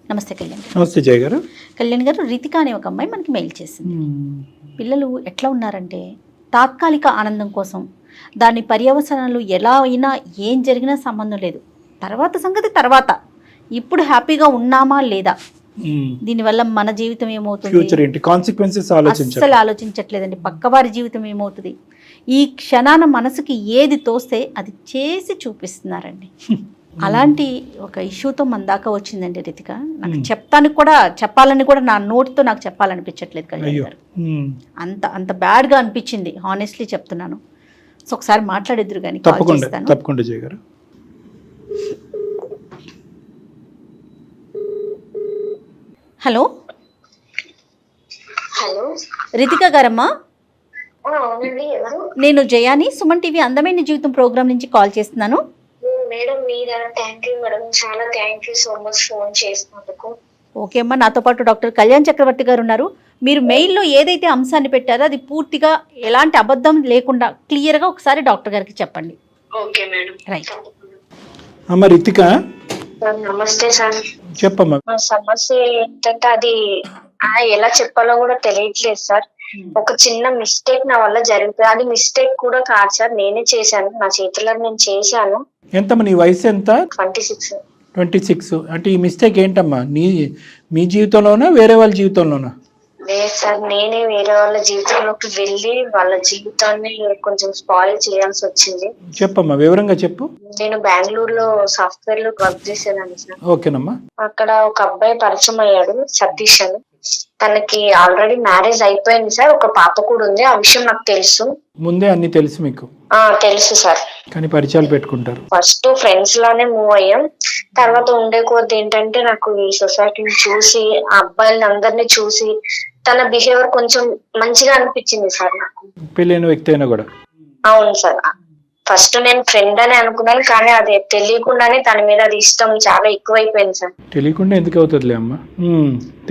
నమస్తే కళ్యాణ్. నమస్తే జయ గారు. కళ్యాణ్ గారు, రితిక అనే ఒక అమ్మాయి మనకి మెయిల్ చేసింది. పిల్లలు ఎట్లా ఉన్నారంటే తాత్కాలిక ఆనందం కోసం దాని పర్యవసనాలు ఎలా అయినా ఏం జరిగినా సంబంధం లేదు, తర్వాత సంగతి తర్వాత, ఇప్పుడు హ్యాపీగా ఉన్నామా లేదా, దీనివల్ల మన జీవితం ఏమవుతుంది అస్సలు ఆలోచించట్లేదండి. పక్కవారి జీవితం ఏమవుతుంది, ఈ క్షణాన మనసుకి ఏది తోస్తే అది చేసి చూపిస్తున్నారండి. అలాంటి ఒక ఇష్యూతో మన దాకా వచ్చిందండి రితిక. నాకు చెప్పాలని కూడా నా నోటితో నాకు చెప్పాలనిపించట్లేదు కళ్యాణ్ గారు. అంత అంత బ్యాడ్గా అనిపించింది, హానెస్ట్లీ చెప్తున్నాను. సో ఒకసారి మాట్లాడేద్దరు కానీ తప్పకుండా జయ గారు. హలో హలో రితిక గారమ్మా, నేను జయాని, సుమన్ టీవీ అందమైన జీవితం ప్రోగ్రామ్ నుంచి కాల్ చేస్తున్నాను. మేడం మీరా? థ్యాంక్ యూ మేడం, చాలా thank you so much phone చేసినందుకు. ఓకే అమ్మా, నాతో పాటు డాక్టర్ కళ్యాణ్ చక్రవర్తి గారు ఉన్నారు. మీరు మెయిల్లో ఏదైతే అంశాన్ని పెట్టారో అది పూర్తిగా ఎలాంటి అబద్ధం లేకుండా క్లియర్గా ఒకసారి డాక్టర్ గారికి చెప్పండి. Okay madam. రైట్ అమ్మ రితిక, నమస్తే సార్. చెప్పమ్మా. మా సమస్య ఏంటంటే అది ఎలా చెప్పాలో కూడా తెలియట్లేదు సార్. ఒక చిన్న మిస్టేక్ నా వల్ల జరుగుతుంది. అది మిస్టేక్ కూడా కాదు సార్, నేనే చేశాను, నా చేతిలో నేను చేశాను. ఎంతమ్మా నీ వయసు ఎంత? 26. 26. అంటే ఈ మిస్టేక్ ఏంటమ్మా, మీ జీవితంలోనా వేరే వాళ్ళ జీవితంలోనా? లేదు సార్, నేనే వేరే వాళ్ళ జీవితంలోకి వెళ్ళి వాళ్ళ జీవితాన్ని కొంచెం స్పాయిల్ చేయాల్సి వచ్చింది. చెప్పమ్మా, వివరంగా చెప్పు. నేను బెంగళూరులో సాఫ్ట్వేర్ లో వర్క్ చేసేదాన్ని సార్. ఓకేనమ్మా. అక్కడ ఒక అబ్బాయి పరిచయం అయ్యాడు, సతీష్ అని. తనకి ఆల్రెడీ మ్యారేజ్ అయిపోయింది సార్, ఒక పాప కూడా ఉంది. ఆ విషయం నాకు తెలుసు, ముందే అన్ని తెలుసు మీకు? తెలుసు సార్. కానీ పరిచయాలు పెట్టుకుంటారు. ఫస్ట్ ఫ్రెండ్స్ లానే మూవ్ అయ్యాం. తర్వాత ఉండే కొద్ది ఏంటంటే నాకు ఈ సొసైటీని చూసి, ఆ అబ్బాయిలని అందరినీ చూసి తన బిహేవియర్ కొంచెం మంచిగా అనిపించింది సార్ నాకు. పెళ్ళైన వ్యక్తి అయినా కూడా? అవును సార్. ఫస్ట్ నేను ఫ్రెండ్ అని అనుకున్నాను, కానీ అది తెలియకుండానే తన మీద అది ఇష్టం చాలా ఎక్కువైపోయింది సార్. తెలియకుండా ఎందుకు అవుతుందిలే అమ్మా,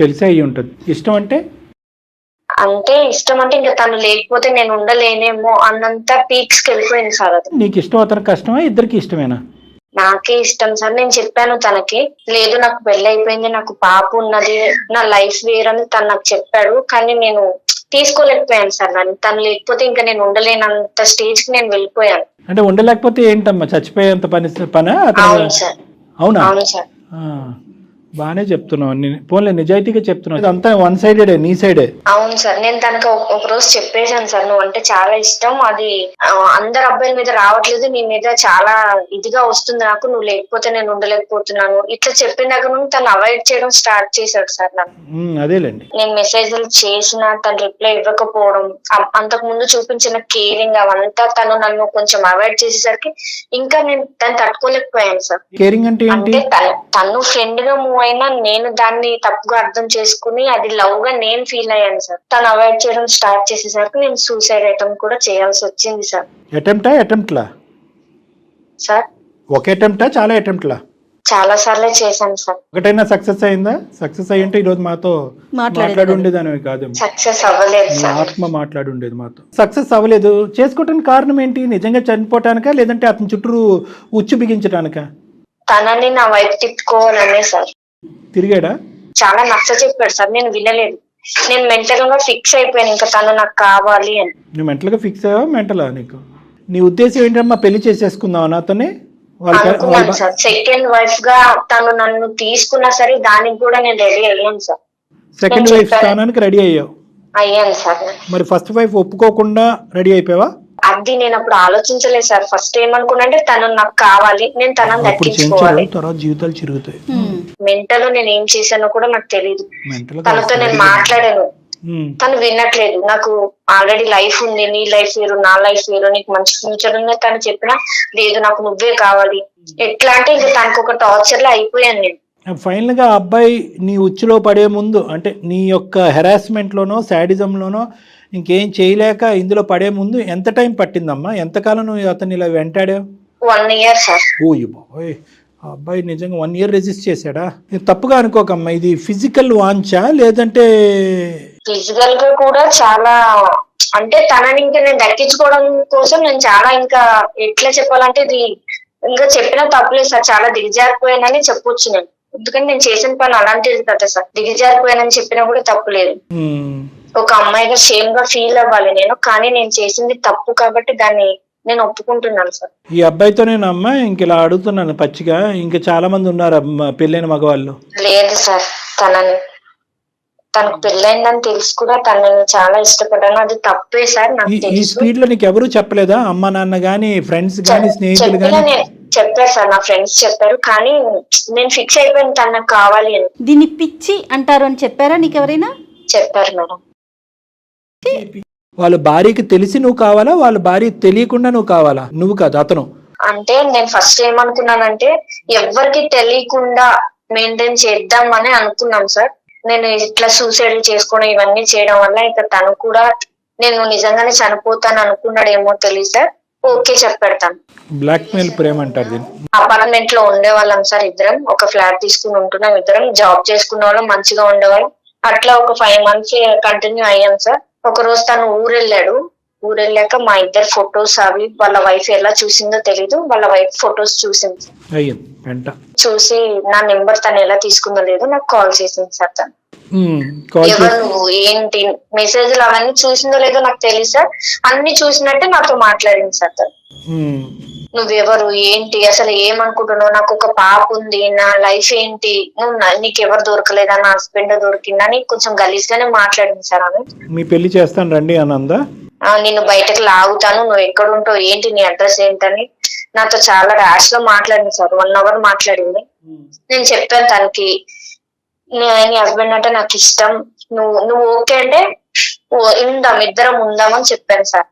తెలిసే అయ్యి ఉంటది. ఇష్టం అంటే ఇష్టం అంటే ఇంకా తను లేకపోతే నేను ఉండలేనేమో అన్నంత పీక్స్ కి వెళ్ళిపోయింది సార్. అది నీకు ఇష్టం, అతనికి కష్టమా, ఇద్దరికి ఇష్టమేనా? నాకే ఇష్టం సార్. నేను చెప్పాను తనకి, లేదు నాకు పెళ్లి అయిపోయింది, నాకు పాప ఉన్నది, నా లైఫ్ వేరని తను నాకు చెప్పాడు. కానీ నేను తీసుకోలేకపోయాను సార్. తను లేకపోతే ఇంకా నేను ఉండలేనంత స్టేజ్ కి నేను వెళ్ళిపోయాను. అంటే ఉండలేకపోతే ఏంటమ్మా, చచ్చిపోయేంత పని? అవును సార్. అవునా? అవును సార్. బానే చెప్తున్నావు, పోన్లే నిజాయితీగా చెప్తున్నావు. ఇదంతా వన్ సైడెడ్, నీ సైడే. అవును సార్. నేను తనకు ఒక రోజు చెప్పేశాను సార్, నువ్వు అంటే చాలా ఇష్టం, అది అందరు అబ్బాయిల మీద రావట్లేదు, నీ మీద చాలా ఇదిగా వస్తుంది నాకు, నువ్వు లేకపోతే నేను ఉండలేకపోతున్నాను. ఇట్లా చెప్పిన దగ్గర నుండి తను అవాయిడ్ చేయడం స్టార్ట్ చేశాడు సార్ నాకు. అదేలేండి. నేను మెసేజ్లు చేసిన తను రిప్లై ఇవ్వకపోవడం, అంతకు ముందు చూపించిన కేరింగ్ అవంతా తను నన్ను కొంచెం అవాయిడ్ చేసేసరికి ఇంకా నేను తను తట్టుకోలేకపోయాను సార్. కేరింగ్ అంటే తను ఫ్రెండ్ గా మూవ్ అయినా నేను దాన్ని తప్పుగా అర్థం చేసుకుని అది లవ్ గా నేను ఫీల్ అయ్యాను సార్. తను అవాయిడ్ చేయడం స్టార్ట్ చేసేసరికి నేను సూసైడ్ అటెంప్ట్ కూడా చేయాల్సి వచ్చింది సార్. అటెంప్ట్లా సార్? ఒక అటెంప్టా, చాలా అటెంప్ట్లా? చాలా సార్లే చేశాను సార్. ఒకటైనా సక్సెస్ అయిందా? సక్సెస్ అయ్యంటే ఈ రోజు మాతో మాట్లాడి ఉండేదానివి కాదు. సక్సెస్ అవ్వలేదు సార్. ఆత్మ మాట్లాడి ఉండేది మాతో. సక్సెస్ అవ్వలేదు, చేసుకోవటానికి కారణం ఏంటి? నిజంగా చనిపోవటానికా, లేదంటే అతని చుట్టూ ఉచ్చు బిగించడానికా? తనని నా వైపు తిప్పుకోవాలనే సార్. తిరిగాడా? చాలా నచ్చ చెప్పాడు సార్, నేను వినలేదు. నేను మెంటల్ గా ఫిక్స్ అయిపోయాను, ఇంకా తను నాకు కావాలి అని. నువ్వు మెంటల్ గా ఫిక్స్ అయ్యావా? మెంటలా నీకు? నీ ఉద్దేశం ఏంటమ్మా, పెళ్లి చేసేసుకుందావా నాతోనే? అనుకున్నాను సార్. సెకండ్ వైఫ్ గా తను నన్ను తీసుకున్నా సరే దానికి కూడా నేను రెడీ అయ్యాను సార్. సెకండ్ వైఫ్ స్థానానికి రెడీ అయ్యావు? అయ్యాను సార్. మరి ఫస్ట్ వైఫ్ ఒప్పుకోకుండా రెడీ అయిపోయావా? అది నేను అప్పుడు ఆలోచించలేదు సార్. ఫస్ట్ ఏమనుకున్నా అంటే తను నాకు కావాలి, నేను తనని దక్కించుకోవాలి. తర్వాత జీవితాలు చిరుగుతాయి. మెంటల్ నేను ఏం చేశానో కూడా నాకు తెలియదు. తనతో నేను మాట్లాడాను, తను వినట్లేదు. నాకు ఆల్రెడీ లైఫ్ ఉంది, నీ లైఫ్ వేరు, నా లైఫ్ వేరు, నీకు మంచి ఫ్యూచర్ ఉంది తను చెప్పినా లేదు నాకు నువ్వే కావాలి. ఎట్లా అంటే ఇంకా తనకు ఒక టార్చర్ లో అయిపోయాను నేను. ఫైనల్ గా అబ్బాయి నీ ఉచ్చులో పడే ముందు, అంటే నీ యొక్క హెరాస్మెంట్ లోనో శాడిజం లోనో ఇంకేం చేయలేక ఇందులో పడే ముందు ఎంత టైం పట్టిందమ్మా? ఎంతకాలం నువ్వు అతన్ని ఇలా వెంటాడావు? 1 year సార్. ఓయ్ బాయ్, ఆ అబ్బాయి నిజంగా 1 year రెసిస్ట్ చేశాడా? తప్పుగా అనుకోకమ్మా, ఇది ఫిజికల్ వాంచా లేదంటే? ఫిజికల్ గా కూడా చాలా, అంటే తనని ఇంకా నేను దక్కించుకోవడం కోసం నేను చాలా, ఇంకా ఎట్లా చెప్పాలంటే ఇది ఇంకా చెప్పినా తప్పులేదు సార్, చాలా దిగజారిపోయానని చెప్పొచ్చు నేను. ఎందుకంటే నేను చేసిన పని అలాంటిది కదా సార్. దిగజారిపోయానని చెప్పినా కూడా తప్పు లేదు. ఒక అమ్మాయిగా షేమ్ గా ఫీల్ అవ్వాలి నేను, కానీ నేను చేసింది తప్పు కాబట్టి దాన్ని నేను ఒప్పుకుంటున్నాను సార్. ఈ అబ్బాయితోనేనమ్మా ఇంక ఇలా అడుగుతున్నాను పచ్చిగా, ఇంకా చాలా మంది ఉన్నారు పెళ్ళైన మగవాళ్ళు? లేదు సార్, తనకు పెళ్ళైందని తెలుసు కూడా తనని చాలా ఇష్టపడ్డాను, అది తప్పే సార్ నాకు ఈ తెలుసు. స్పీడ్ లో నీకు ఎవరు చెప్పలేదా? అమ్మ నాన్న గానీ, ఫ్రెండ్స్ గానీ, స్నేహితులు గానీ? చెప్పారు సార్, నా ఫ్రెండ్స్ చెప్పారు, కానీ నేను ఫిక్స్ అయిపోయాను తను నాకు కావాలి అని. దీన్ని పిచ్చి అంటారు అని చెప్పారా నీకు ఎవరైనా? చెప్పారు మేడం. వాళ్ళ భార్యకి తెలిసి నువ్వు కావాలా, వాళ్ళ భార్య తెలియకుండా నువ్వు కావాలా? నువ్వు కాదు, అతను. అంటే నేను ఫస్ట్ ఏమనుకున్నానంటే ఎవరికి తెలియకుండా మెయింటైన్ చేద్దామని అనుకున్నాం సార్. నేను ఇట్లా సూసైడ్ చేసుకోవడం ఇవన్నీ చేయడం వల్ల ఇక తను కూడా నేను నిజంగానే చనిపోతాను అనుకున్నాడేమో తెలియదు సార్. ఓకే చెప్పాడు తను. బ్లాక్ మెయిల్ ప్రేమ అంటారు దీన్ని. అపార్ట్మెంట్ లో ఉండేవాళ్ళం సార్ ఇద్దరం, ఒక ఫ్లాట్ తీసుకుని ఉంటున్నాం ఇద్దరం, జాబ్ చేసుకునే వాళ్ళం, మంచిగా ఉండేవాళ్ళం. అట్లా ఒక 5 months కంటిన్యూ అయ్యాం సార్. ఒక రోజు తను ఊరెళ్ళాక మా ఇద్దరు ఫొటోస్ అవి వాళ్ళ వైఫ్ ఎలా చూసిందో తెలీదు, వాళ్ళ వైఫ్ ఫొటోస్ చూసింది. చూసి నా నెంబర్ తను ఎలా తీసుకుందో లేదు, నాకు కాల్ చేసింది సార్. తను ఎవరు నువ్వు ఏంటి మెసేజ్లు అవన్నీ చూసిందో లేదో నాకు తెలియదు సార్. అన్ని చూసినట్టే నాతో మాట్లాడింది సార్ తను. నువ్వెవరు ఏంటి అసలు ఏమనుకుంటున్నావు, నాకు ఒక పాప ఉంది, నా లైఫ్ ఏంటి, నీకెవరు దొరకలేదా, నా హస్బెండ్ దొరికిందా అని కొంచెం గలీజ్ గానే మాట్లాడింది సార్. ఆమె మీ పెళ్లి చేస్తాను రండి అనందా, నిన్ను బయటకు లాగుతాను, నువ్వు ఎక్కడ ఉంటావు ఏంటి, నీ అడ్రస్ ఏంటని నాతో చాలా ర్యాష్ లో మాట్లాడింది సార్. 1 hour మాట్లాడింది. నేను చెప్పాను తనకి నీ హస్బెండ్ అంటే నాకు ఇష్టం, నువ్వు ఓకే అంటే ఇద్దరం ఉందామని చెప్పాను సార్.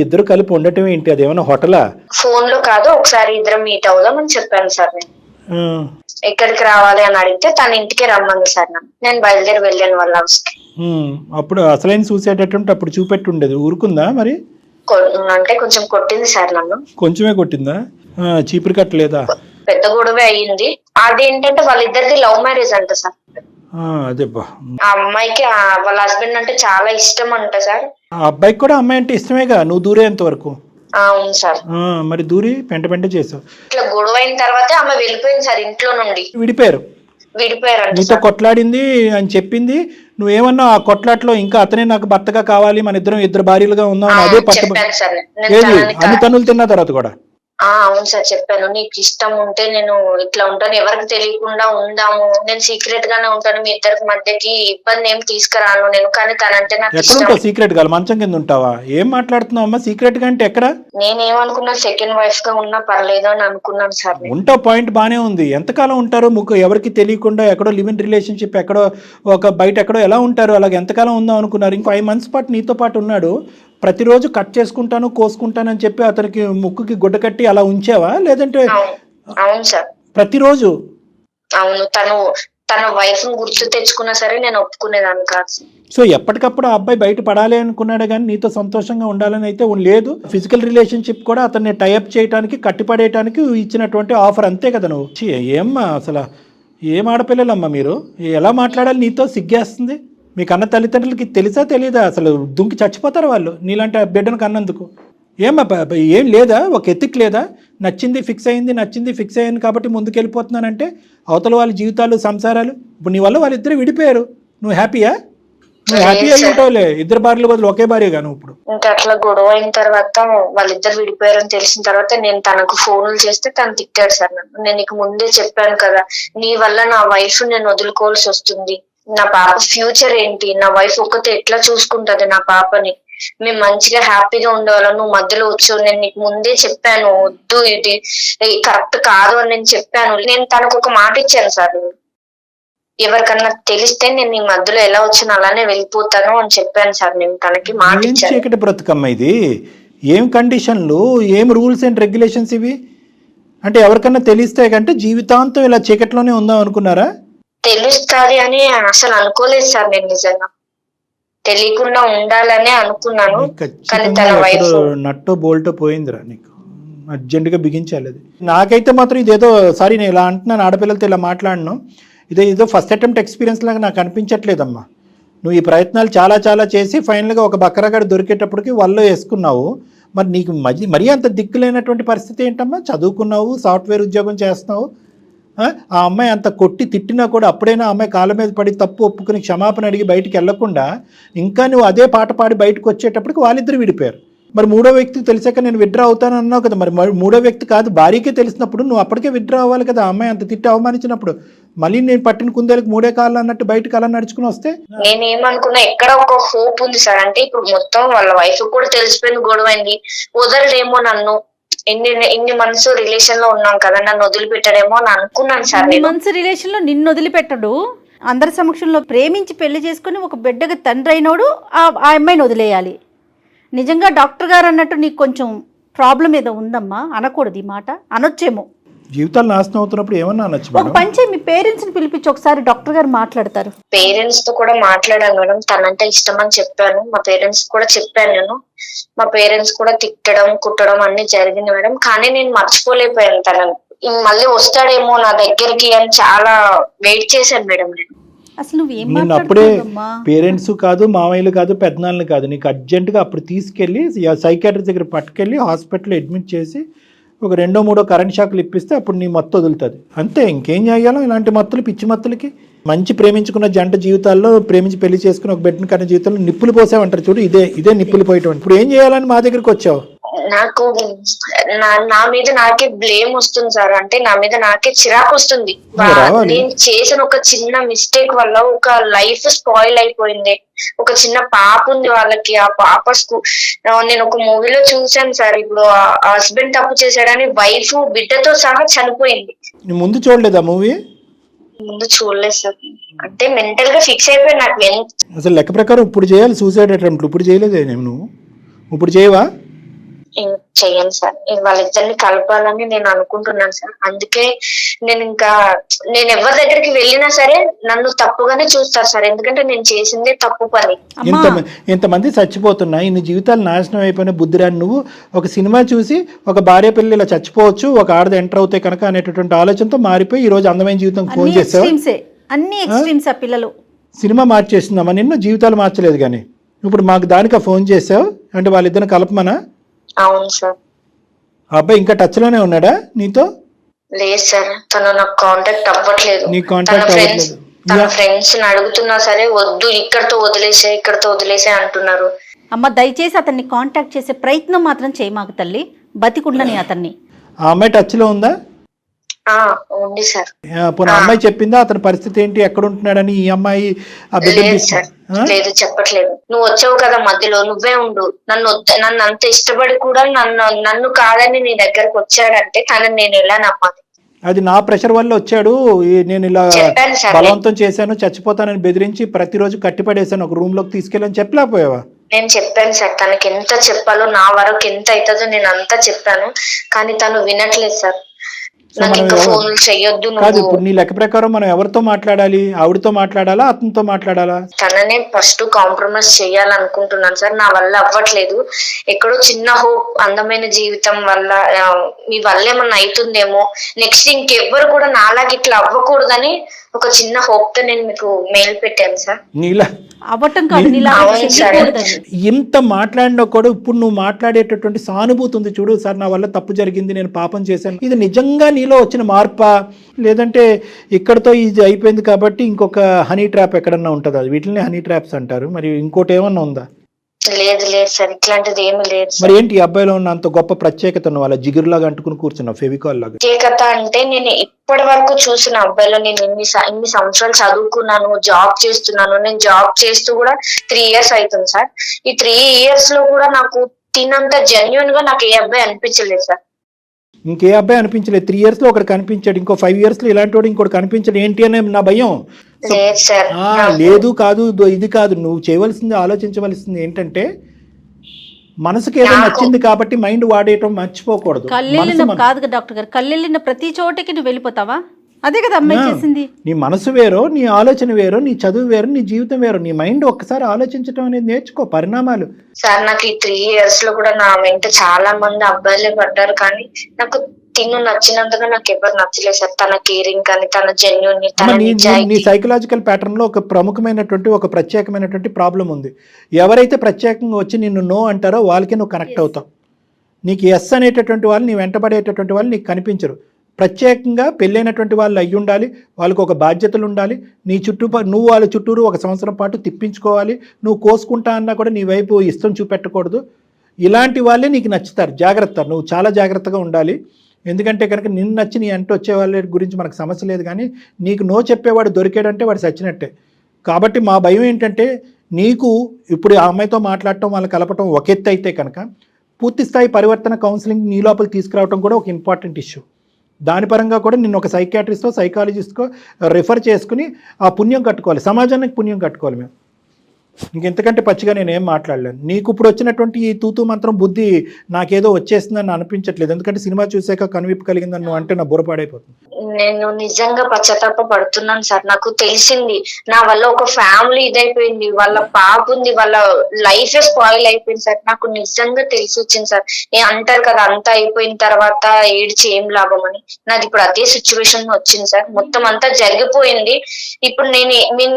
ఇద్దరు కలిపి ఉండటం ఏంటి, అది ఏమైనా హోటలా? ఫోన్ లో కాదు, ఒకసారి ఇద్దరం మీట్ అవుదాం అని చెప్పాను సార్. నేను ఎక్కడికి రావాలి అని అడిగితే తన ఇంటికి రమ్మంది సార్. నేను బయలుదేరి వెళ్ళాను వాళ్ళ హౌస్ కి. అప్పుడు అసలైన సూసైడ్ అటెంప్ట్ అప్పుడు చూపెట్టి ఉండేది, ఊరుకుందా మరి? అంటే కొంచెం కొట్టింది సార్ నన్ను. కొంచెమే కొట్టిందా? చీపురు కట్టలేదా? పెద్ద గొడవే అయ్యింది. అదేంటంటే వాళ్ళిద్దరిది లవ్ మ్యారేజ్ అంట సార్. ఆ అమ్మాయికి వాళ్ళ హస్బెండ్ అంటే చాలా ఇష్టం అంట సార్. ఆ అబ్బాయికి కూడా అమ్మాయి అంటే ఇష్టమేగా, నువ్వు దూరేంత వరకు. అవును సార్. మరి దూరి పెంట చేసావు. ఇట్లా గొడవ అయిన తర్వాత ఆమె వెళ్ళిపోయింది సార్ ఇంట్లో నుండి. విడిపోయారు. నీతో కొట్లాడింది అని చెప్పింది, నువ్వేమన్నా ఆ కొట్లాట్లో ఇంకా అతనే నాకు భర్తగా కావాలి, మన ఇద్దరు భార్యలుగా ఉందాం అదే పట్టు అన్ని తన్నులు తిన్న తర్వాత కూడా. అవును సార్ చెప్పాను, నీకు ఇష్టం ఉంటే నేను ఇట్లా ఉంటాను, ఎవరికి తెలియకుండా ఉందాము, నేను సీక్రెట్ గానే ఉంటాను, మీ ఇద్దరికి మధ్యకి ఇబ్బంది ఏం తీసుకురాను నేను, కానీ తనంటే నాకు ఎక్కడ సీక్రెట్ గా మంచం కింద ఉంటావా? ఏం మాట్లాడుతున్నావు అమ్మా? సీక్రెట్ గా అంటే ఎక్కడ? నేనేమనుకున్నా సెకండ్ వైఫ్ గా ఉన్నా పర్లేదు అని అనుకున్నాను సార్. ఉంటావు, పాయింట్ బానే ఉంది. ఎంతకాలం ఉంటారు ఎవరికి తెలియకుండా ఎక్కడో లివ్ ఇన్ రిలేషన్షిప్, ఎక్కడో ఒక బయట ఎక్కడో ఎలా ఉంటారు, అలాగే ఎంతకాలం ఉందాం అనుకున్నారు? ఇంకో 5 months పాటు నీతో పాటు ఉన్నాడు, ప్రతిరోజు కట్ చేసుకుంటాను కోసుకుంటానని చెప్పి అతనికి ముక్కుకి గుడ్డ కట్టి అలా ఉంచావా? లేదంటే? అవును సార్, ప్రతిరోజు. అవును, తన వైఫ్ గుర్తు తెచ్చుకున్నా సరే నేను ఒప్పుకునేదాన్ని కాదు. సో ఎప్పటికప్పుడు ఆ అబ్బాయి బయట పడాలి అనుకున్నాడు కానీ నీతో సంతోషంగా ఉండాలని అయితే లేదు. ఫిజికల్ రిలేషన్షిప్ కూడా అతన్ని టైఅప్ చేయడానికి, కట్టిపడేయడానికి ఇచ్చినటువంటి ఆఫర్, అంతే కదా నువ్వు? ఏమ్మా అసలు ఏం ఆడపిల్లలమ్మా మీరు, ఎలా మాట్లాడాలి నీతో? సిగ్గేస్తుంది. మీ కన్న తల్లిదండ్రులకి తెలుసా తెలీదా? అసలు దుంకి చచ్చిపోతారు వాళ్ళు నీలాంటి బిడ్డను కన్నందుకు. ఏం లేదా, ఒక ఎత్తిక్ లేదా? నచ్చింది ఫిక్స్ అయింది కాబట్టి ముందుకెళ్ళిపోతున్నానంటే అవతల వాళ్ళ జీవితాలు, సంసారాలు. ఇప్పుడు నీ వల్ల వాళ్ళిద్దరు విడిపోయారు, నువ్వు హ్యాపీయా? నువ్వు హ్యాపీ అయి ఉంటావులే, 2 భార్యల బదులు ఒకే భార్యగా నువ్వు ఇప్పుడు. ఇంకా అట్లా గొడవ అయిన తర్వాత వాళ్ళిద్దరు విడిపోయారని తెలిసిన తర్వాత నేను తనకు ఫోన్లు చేస్తే తను తిట్టాడు సార్ నన్ను. నేను నీకు ముందే చెప్పాను కదా, నీ వల్ల నా వైఫ్ నేను వదులుకోవాల్సి వస్తుంది, నా పాప ఫ్యూచర్ ఏంటి, నా వైఫ్ ఒక్కతే ఎట్లా చూసుకుంటది నా పాపని, మేము మంచిగా హ్యాపీగా ఉండేవాళ్ళం, నువ్వు మధ్యలో వచ్చావు, నేను నీకు ముందే చెప్పాను వద్దు, ఇది కరెక్ట్ కాదు అని నేను చెప్పాను. నేను తనకు ఒక మాట ఇచ్చాను సార్, ఎవరికన్నా తెలిస్తే నేను నీ మధ్యలో ఎలా వచ్చాను అలానే వెళ్ళిపోతాను అని చెప్పాను సార్. నేను తనకి మాట ఇచ్చాను. చీకటి బ్రతుకమ్మ ఇది, ఏం కండిషన్లు, ఏం రూల్స్ అండ్ రెగ్యులేషన్స్ ఇవి? అంటే ఎవరికన్నా తెలిస్తే కంటే జీవితాంతం ఇలా చీకట్లోనే ఉందాం అనుకున్నారా? తెలుస్తుంది అని అసలు అనుకోలేదు సార్. నేను నిజంగా తెలియకుండా ఉండాలనే అనుకున్నాను, కానీ తన వైఫ్ నట్టో బోల్టో పోయిందిరా, నీకు అర్జెంటుగా బిగించాలి అది. నాకైతే మాత్రం ఇదేదో, సారీ నేను ఇలా అంటున్నాను, ఆడపిల్లలతో ఇలా మాట్లాడను, ఇదేదో ఫస్ట్ అటెంప్ట్ ఎక్స్పీరియన్స్ లాగా నాకు అనిపించట్లేదమ్మా. నువ్వు ఈ ప్రయత్నాలు చాలా చేసి ఫైనల్గా ఒక బక్కరగాడు దొరికేటప్పటికి వల్లో వేసుకున్నావు. మరి నీకు మరీ అంత దిక్కులేనటువంటి పరిస్థితి ఏంటమ్మా? చదువుకున్నావు, సాఫ్ట్వేర్ ఉద్యోగం చేస్తున్నావు, ఆ అమ్మాయి అంత కొట్టి తిట్టినా కూడా అప్పుడైనా ఆ అమ్మాయి కాళ్ళ మీద పడి తప్పు ఒప్పుకుని క్షమాపణ అడిగి బయటికి వెళ్లకుండా ఇంకా నువ్వు అదే పాట పాడి బయటకు వచ్చేటప్పటికి వాళ్ళిద్దరు విడిపోయారు. మరి మూడో వ్యక్తికి తెలిసాక నేను విత్డ్రా అవుతాను అన్నావు కదా, మరి మూడో వ్యక్తి కాదు భార్యకే తెలిసినప్పుడు నువ్వు అప్పటికే విత్డ్రా అవ్వాలి కదా. అమ్మాయి అంత తిట్టి అవమానించినప్పుడు మళ్ళీ నేను పట్టిన కుందేలకు మూడే కాళ్ళు అన్నట్టు బయటకు అలా నడుచుకుని వస్తే నేనేమనుకున్నా ఎక్కడ ఒక హోప్ ఉంది సార్. అంటే ఇప్పుడు మొత్తం వాళ్ళ వైఫ్ కూడా తెలిసిపోయింది, గొడవైంది, వదలడేమో నన్ను. ఇన్ని మంత్స్ రిలేషన్ లో ఉన్నాం కదా, నన్ను వదిలిపెట్టాడేమో అని అనుకున్నాను సార్. ఇన్ని మంత్స్ రిలేషన్ లో నిన్ను వదిలిపెట్టడు, అందరి సమక్షంలో ప్రేమించి పెళ్లి చేసుకుని ఒక బిడ్డకి తండ్రి అయినోడు ఆ అమ్మాయిని వదిలేయాలి. నిజంగా డాక్టర్ గారు అన్నట్టు నీకు కొంచెం ప్రాబ్లం ఏదో ఉందమ్మా, అనకూడదు ఈ మాట, అనొచ్చేమో. జీవితాలు నాశనం అవుతున్నప్పుడు ఏమన్నా అనొచ్చు. ఒక పంచే మీ పేరెంట్స్ ని పిలిపించి ఒకసారి డాక్టర్ గారు మాట్లాడతారు. పేరెంట్స్ తో కూడా మాట్లాడాను మేడం, తనంటే ఇష్టం అని చెప్పాను. మా పేరెంట్స్ కూడా చెప్పాను నేను. మా పేరెంట్స్ కూడా తిట్టడం కుట్టడం అన్ని జరిగింది మేడం. కానీ నేను మర్చిపోలేకపోయాను తనని. మళ్ళీ వస్తాడేమో నా దగ్గరికి అని చాలా వెయిట్ చేశాను మేడం నేను. అసలు నువ్వేం నేను అప్పుడే పేరెంట్స్ కాదు, మామయ్యలు కాదు, పెద్దనాన్నలు కాదు, నీకు అర్జెంటుగా అప్పుడు తీసుకెళ్ళి సైకాట్రిస్ట్ దగ్గర పట్టుకెళ్ళి హాస్పిటల్లో అడ్మిట్ చేసి ఒక 2-3 కరెంట్ షాక్లు ఇప్పిస్తే అప్పుడు నీ మత్తు వదులుతుంది. అంతే, ఇంకేం చేయాలో. ఇలాంటి మత్తులు, పిచ్చి మత్తులకి. మంచి ప్రేమించుకున్న జంట జీవితాల్లో, ప్రేమించి పెళ్లి చేసుకుని ఒక బిడ్డను కన్నా జీవితంలో నిప్పులు పోసావంటారు చూడు, ఇదే నిప్పులు పోయటం. ఇప్పుడు ఏం చేయాలని మా దగ్గరికి వచ్చావు? నాకు నా మీద నాకే బ్లేమ్ వస్తుంది సార్. అంటే నా మీద నాకే చిరాకు వస్తుంది. నేను చేసిన ఒక చిన్న మిస్టేక్ వల్ల ఒక లైఫ్ స్పాయిల్ అయిపోయింది. ఒక చిన్న పాప ఉంది వాళ్ళకి. ఆ పాప నేను ఒక మూవీలో చూసాను సార్. ఇప్పుడు హస్బెండ్ తప్పు చేశాడని వైఫ్ బిడ్డతో సహా చనిపోయింది. ముందు చూడలేదా మూవీ? ముందు చూడలేదు సార్. అంటే మెంటల్ గా ఫిక్స్ అయిపోయి నాకు అసలు లెక్క ప్రకారం ఇప్పుడు చేయాలి సూసైడ్ అటెంప్ట్. ఇప్పుడు చేయలేదే నువ్వు? ఇప్పుడు చేయవా? చెయ్యను సార్. వాళ్ళిద్దరిని కలపాలని నేను అనుకుంటున్నాను సార్. అందుకే నేను ఎవరి దగ్గరికి వెళ్ళినా సరే నన్ను తప్పుగానే చూస్తారు సార్. ఎందుకంటే నేను చేసిందే తప్పు పని. ఇంతమంది చచ్చిపోతున్నా, ఇన్ని జీవితాలు నాశనం అయిపోయిన బుద్ధిరాని నువ్వు ఒక సినిమా చూసి ఒక భార్య పిల్లలు ఇలా చచ్చిపోవచ్చు, ఒక ఆడది ఎంటర్ అవుతాయి కనుక అనేటటువంటి ఆలోచనతో మారిపోయి ఈ రోజు అందమైన జీవితం ఫోన్ చేసావు. అన్ని ఎక్స్ట్రీమ్స్ ఆ పిల్లలు. సినిమా మార్చేస్తుందమ్మా నిన్ను, జీవితాలు మార్చలేదు. కానీ ఇప్పుడు మాకు దానికి ఫోన్ చేసావు అంటే వాళ్ళిద్దరిని కలపమనా? అవును సార్. ఆ అబ్బాయి ఇంకా టచ్ లోనే ఉన్నాడా నీతో? లేదు సార్, తను నాకు కాంటాక్ట్ అవ్వట్లేదు. నీ కాంటాక్ట్ అవ్వట్లేదు? తన ఫ్రెండ్స్ అడుగుతున్నా సరే వద్దు, ఇక్కడతో వదిలేసే అంటున్నారు. అమ్మ దయచేసి అతన్ని కాంటాక్ట్ చేసే ప్రయత్నం మాత్రం చేయి మాకు తల్లి, బతికుండని అతన్ని. ఆ అమ్మాయి టచ్ లో ఉందా? ఉంది సార్. అమ్మాయి చెప్పిందా అతని పరిస్థితి ఏంటి, ఎక్కడ ఉంటున్నాడని? ఈ అమ్మాయి లేదు చెప్పట్లేదు. నువ్వు వచ్చావు కదా మధ్యలో, నువ్వే ఉండు. నన్ను అంత ఇష్టపడి కూడా నన్ను కాదని నీ దగ్గరకు వచ్చాడంటే తనని నేను ఎలా నమ్మాలి? అది నా ప్రెషర్ వల్ల వచ్చాడు, నేను ఇలా బలవంతం చేశాను, చచ్చిపోతానని బెదిరించి ప్రతిరోజు కట్టిపడేశాను, ఒక రూమ్ లోకి తీసుకెళ్ళని చెప్పలేకపోయావా? నేను చెప్పాను సార్. తనకి ఎంత చెప్పాలో, నా వరకు ఎంత అవుతుందో నేను అంతా చెప్పాను. కానీ తను వినట్లేదు సార్. కాదు, ఇప్పుడు నీ లెక్క ప్రకారం మనం ఎవరితో మాట్లాడాలి? ఆవిడతో మాట్లాడాలా, అతనితో మాట్లాడాలా? తననే ఫస్ట్ కాంప్రమైజ్ చేయాలనుకుంటున్నాను సార్. నా వల్ల అవ్వట్లేదు. ఎక్కడో చిన్న హోప్, అందమైన జీవితం వల్ల మీ వల్ల ఏమన్నా అవుతుందేమో, నెక్స్ట్ ఇంకెవ్వరు కూడా నాలాగా ఇట్లా అవ్వకూడదని ఒక చిన్న హోప్ తో నేను మీకు మెయిల్ పెట్టాను సార్. నీలా అవ్వటం కాదు, ఇంత మాట్లాడినా కూడా ఇప్పుడు నువ్వు మాట్లాడేటటువంటి సానుభూతి ఉంది చూడు. సార్ నా వల్ల తప్పు జరిగింది, నేను పాపం చేశాను, ఇది నిజంగా నీలో వచ్చిన మార్పా, లేదంటే ఇక్కడతో ఇది అయిపోయింది కాబట్టి ఇంకొక హనీ ట్రాప్ ఎక్కడన్నా ఉంటుందా? వీటిని హనీ ట్రాప్స్ అంటారు. మరి ఇంకోటి ఏమన్నా ఉందా? లేదు సార్, ఇట్లాంటిది ఏమి లేదు. మరి ఏంటి ఈ అబ్బాయిలో ఉన్న అంత గొప్ప ప్రత్యేకత? వాళ్ళ జిగురులాగా అంటుకుని కూర్చున్నావు, ఫెవికాల్ లాగా. ప్రత్యేకత అంటే నేను ఇప్పటి వరకు చూసిన అబ్బాయిలో, నేను ఇన్ని సంవత్సరాలు చదువుకున్నాను, జాబ్ చేస్తున్నాను. నేను జాబ్ చేస్తూ కూడా 3 years అవుతుంది సార్. ఈ 3 years లో కూడా నాకు తినంత జెన్యున్ గా నాకు ఏ అబ్బాయి అనిపించలేదు సార్. ఇంకే అబ్బాయి అనిపించలేదు? 3 years లో ఒకటి కనిపించాడు, ఇంకో 5 years లో ఇలాంటి వాడు ఇంకోటి కనిపించాడు. ఏంటి అనే నా భయం. లేదు కాదు, ఇది కాదు. నువ్వు చేయవలసింది, ఆలోచించవలసింది ఏంటంటే మనసుకి ఏదో నచ్చింది కాబట్టి మైండ్ వాడేయటం మర్చిపోకూడదు. కాదు డాక్టర్ గారు, కళ్ళెళ్ళిన ప్రతి చోటకి నువ్వు వెళ్ళిపోతావా? అదే కదా అమ్మాయి చేసింది. నీ మనసు వేరో, నీ ఆలోచన వేరో, నీ చదువు వేరు, నీ జీవితం వేరు. నీ మైండ్ ఒక్కసారి ఆలోచించడం అనేది నేర్చుకో. పరిణామాలు సార్, నాకు ఈ 3 years లో కూడా నా వెంట చాలా మంది అబ్బాయిలే పడ్డారు. కానీ నాకు తిను నచ్చినంతగా నాకు ఎవరు నచ్చలేదు సార్. తన కేరింగ్ కానీ, తన జెన్యూన్, నీ సైకలాజికల్ ప్యాటర్న్ లో ఒక ప్రముఖమైనటువంటి, ఒక ప్రత్యేకమైనటువంటి ప్రాబ్లం ఉంది. ఎవరైతే ప్రత్యేకంగా వచ్చి నిన్ను నో అంటారో వాళ్ళకి నువ్వు కనెక్ట్ అవుతావు. నీకు ఎస్ అనేటటువంటి వాళ్ళు, నీ వెంటబడేటటువంటి వాళ్ళు నీకు కనిపించరు. ప్రత్యేకంగా పెళ్ళైనటువంటి వాళ్ళు అయ్యి ఉండాలి, వాళ్ళకు ఒక బాధ్యతలు ఉండాలి, నీ నువ్వు వాళ్ళ చుట్టూరు 1 సంవత్సరం పాటు తిప్పించుకోవాలి, నువ్వు కోసుకుంటా అన్నా కూడా నీ వైపు ఇష్టం చూపెట్టకూడదు. ఇలాంటి వాళ్ళే నీకు నచ్చుతారు. జాగ్రత్త, నువ్వు చాలా జాగ్రత్తగా ఉండాలి. ఎందుకంటే కనుక నిన్ను నచ్చి నీ అంటూ వచ్చే వాళ్ళ గురించి మనకు సమస్య లేదు, కానీ నీకు నో చెప్పేవాడు దొరికాడంటే వాడు చచ్చినట్టే. కాబట్టి మా భయం ఏంటంటే నీకు ఇప్పుడు ఆ అమ్మాయితో మాట్లాడటం, వాళ్ళు కలపటం ఒక ఎత్తు అయితే కనుక పూర్తి స్థాయి పరివర్తన కౌన్సిలింగ్ నీ లోపల తీసుకురావడం కూడా ఒక ఇంపార్టెంట్ ఇష్యూ. దాని పరంగా కూడా నిన్ను ఒక సైకాట్రిస్టో సైకాలజిస్ట్కో రిఫర్ చేసుకుని ఆ పుణ్యం కట్టుకోవాలి, సమాజానికి పుణ్యం కట్టుకోవాలి. మేము ఇంకెంతకంటే పచ్చిగా నేనేం మాట్లాడలేను. నీకు ఇప్పుడు వచ్చినటువంటి ఈ తూతూ మంత్రం బుద్ధి నాకేదో వచ్చేసిందని అనిపించట్లేదు. ఎందుకంటే సినిమా చూసాక కనువిప్పు కలిగిందని నువ్వు అంటే నా బుర్ర పాడైపోతుంది. నేను నిజంగా పశ్చాత్తాప పడుతున్నాను సార్. నాకు తెలిసింది నా వల్ల ఒక ఫ్యామిలీ ఇదైపోయింది, వాళ్ళ పాప ఉంది, వాళ్ళ లైఫ్ స్పాయిల్ అయిపోయింది సార్. నాకు నిజంగా తెలిసి వచ్చింది సార్. అంటారు కదా అంతా అయిపోయిన తర్వాత ఏడ్చి ఏం లాభం అని, నాది ఇప్పుడు అదే సిచ్యువేషన్ వచ్చింది సార్. మొత్తం అంతా జరిగిపోయింది. ఇప్పుడు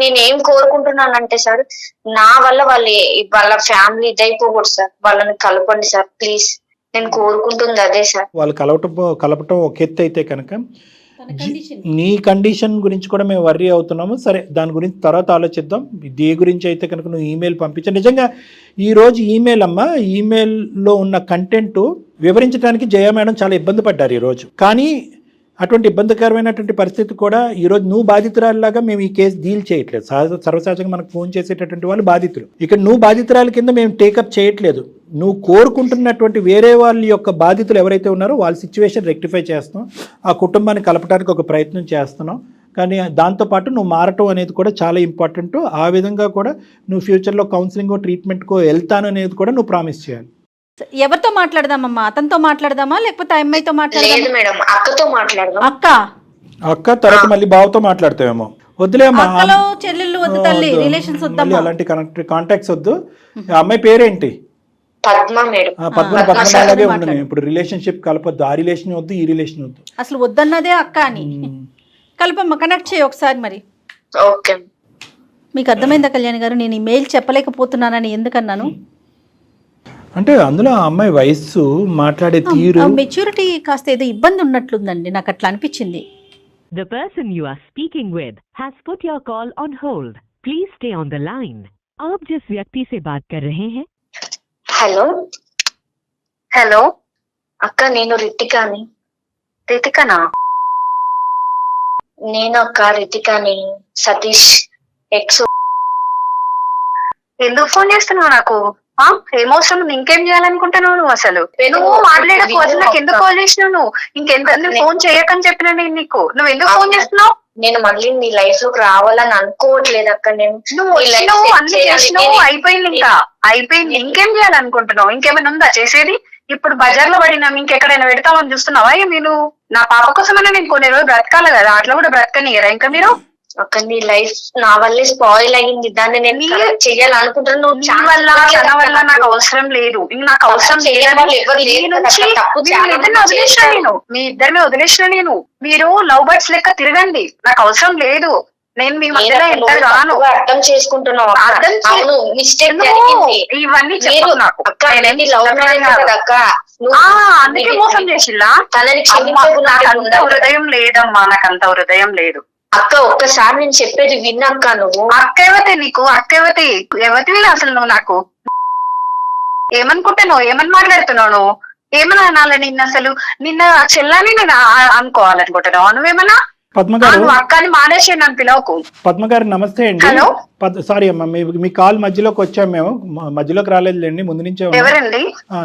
నేనేం కోరుకుంటున్నానంటే సార్, నా వల్ల వాళ్ళ ఫ్యామిలీ ఇదైపోకూడదు సార్. వాళ్ళని కలపండి సార్ ప్లీజ్. నేను కోరుకుంటుంది అదే సార్. వాళ్ళు కలపటం ఒక ఎత్తు అయితే కనుక నీ కండిషన్ గురించి కూడా మేము వర్రీ అవుతున్నాము. సరే, దాని గురించి తర్వాత ఆలోచిద్దాం. దే గురించి అయితే కనుక నువ్వు ఈమెయిల్ పంపించు. నిజంగా ఈరోజు ఈమెయిల్ అమ్మా, ఈమెయిల్లో ఉన్న కంటెంట్ వివరించడానికి జయ మేడం చాలా ఇబ్బంది పడ్డారు ఈరోజు. కానీ అటువంటి ఇబ్బందికరమైనటువంటి పరిస్థితి కూడా ఈరోజు నువ్వు బాధితురాలిలాగా మేము ఈ కేసు డీల్ చేయట్లేదు. సర్వసహజంగా మనకు ఫోన్ చేసేటటువంటి వాళ్ళు బాధితులు. ఇక్కడ నువ్వు బాధితురాలి కింద మేము టేకప్ చేయట్లేదు. నువ్వు కోరుకుంటున్నటువంటి వేరే వాళ్ళ యొక్క బాధితులు ఎవరైతే ఉన్నారో వాళ్ళ సిచ్యువేషన్ రెక్టిఫై చేస్తున్నాం, ఆ కుటుంబాన్ని కలపడానికి ఒక ప్రయత్నం చేస్తున్నాం. కానీ దాంతోపాటు నువ్వు మారటం అనేది కూడా చాలా ఇంపార్టెంట్. ఆ విధంగా కూడా నువ్వు ఫ్యూచర్లో కౌన్సిలింగో ట్రీట్మెంట్కో వెళ్తాను అనేది కూడా నువ్వు ప్రామిస్ చేయాలి. ఎవరితో మాట్లాడదామమ్మా? అతనితో మాట్లాడదామా లేకపోతే అమ్మాయితో మాట్లాడదామా? మేడం అక్కతో మాట్లాడదాం. అక్క తర్వాత మళ్ళీ బావతో మాట్లాడతావేమో. వద్దులేమ్మా, చెల్లెళ్ళు వద్దు తల్లి, రిలేషన్స్ వద్దు, అలాంటి కాంటాక్ట్స్ వద్దు. అమ్మాయి పేరేంటి? పద్మ మేడం. పద్మలాగే ఉంది. ఇప్పుడు రిలేషన్షిప్ కలపొద్దు. ఆ రిలేషన్ వద్దు, ఈ రిలేషన్ వద్దు. అసలు వద్దన్నదే అక్క అని. కలపమ్మ, కనెక్ట్ చేయి ఒకసారి. మరి ఓకే, మీకు అర్థమైందా కళ్యాణి గారు నేను ఈ మెయిల్ చెప్పలేకపోతున్నానని ఎందుకన్నాను అంటే అందులో ఆ అమ్మాయి వయస్సు, మాట్లాడే తీరు, మెచ్యూరిటీ కాస్త ఏదో ఇబ్బంది ఉన్నట్లుందండి, నాకు అట్లా అనిపించింది. The person you are speaking with has put your call on hold. Please stay on the line. आप जिस व्यक्ति से बात कर रहे हैं. హలో అక్క, నేను రితికాని. రితికానా? నేను అక్క రితికాని, సతీష్ ఎక్స్. ఎందుకు ఫోన్ చేస్తున్నావు నాకు? ఏమవసరం? ఇంకేం చేయాలనుకుంటున్నావు నువ్వు? అసలు నువ్వు మాట్లాడకు. అసలు నాకు ఎందుకు కాల్ చేసినావు నువ్వు? ఇంకెంత ఫోన్ చేయకని చెప్పినా నేను నీకు. నువ్వు ఎందుకు ఫోన్ చేస్తున్నావు? నేను మళ్ళీ నీ లైఫ్ లోకి రావాలని అనుకోవట్లేదు అక్క. నువ్వు అన్ని చేసినావు, అయిపోయింది. ఇంకా అయిపోయింది. ఇంకేం చేయాలనుకుంటున్నావు? ఇంకేమైనా ఉందా చేసేది? ఇప్పుడు బజార్ లో పడినాం, ఇంకెక్కడైనా పెడతామని చూస్తున్నావా? నేను నా పాప కోసమైనా నేను కొన్ని రోజులు బ్రతకాలి కదా, అట్లా కూడా బ్రతకనియరా ఇంకా మీరు? అక్క నీ లైఫ్ నా వల్లే స్పాయిల్ అయ్యింది. దాన్ని నేను చెయ్యాలనుకుంటున్నాను. నువ్వు తన వల్ల నాకు అవసరం లేదు. నాకు అవసరం లేదు. మీ ఇద్దరిని వదిలేసిన నేను. మీరు లవ్ బర్డ్స్ లెక్క తిరగండి, నాకు అవసరం లేదు. నేను మీ మధ్యలో ఎంటర్ గాను. అర్థం చేసుకుంటున్నావు. ఇవన్నీ చెప్పు నాకు. అందుకే మోసం చేసిల్లా? నాకంత హృదయం లేదమ్మా, నాకంత హృదయం లేదు అక్క. ఒక్కసారి నేను చెప్పేది విన్నాక నువ్వు అక్కవతే నీకు ఎవరివి అసలు? నువ్వు నాకు ఏమనుకుంటున్నావు? ఏమని మాట్లాడుతున్నావు నువ్వు? ఏమన్నా అనాలి నిన్ను? అసలు నిన్న చెల్లని నేను అనుకోవాలనుకుంటున్నావు నువ్వేమన్నా? పద్మగారు, అక్కని మానేసి నన్ను పిలవకు. పద్మగారు నమస్తే అండి. హలో, సారీ అమ్మా, మీ కాల్ మధ్యలోకి వచ్చాము. మేము మధ్యలోకి రాలేదులేండి, ముందు నుంచే. ఎవరండి?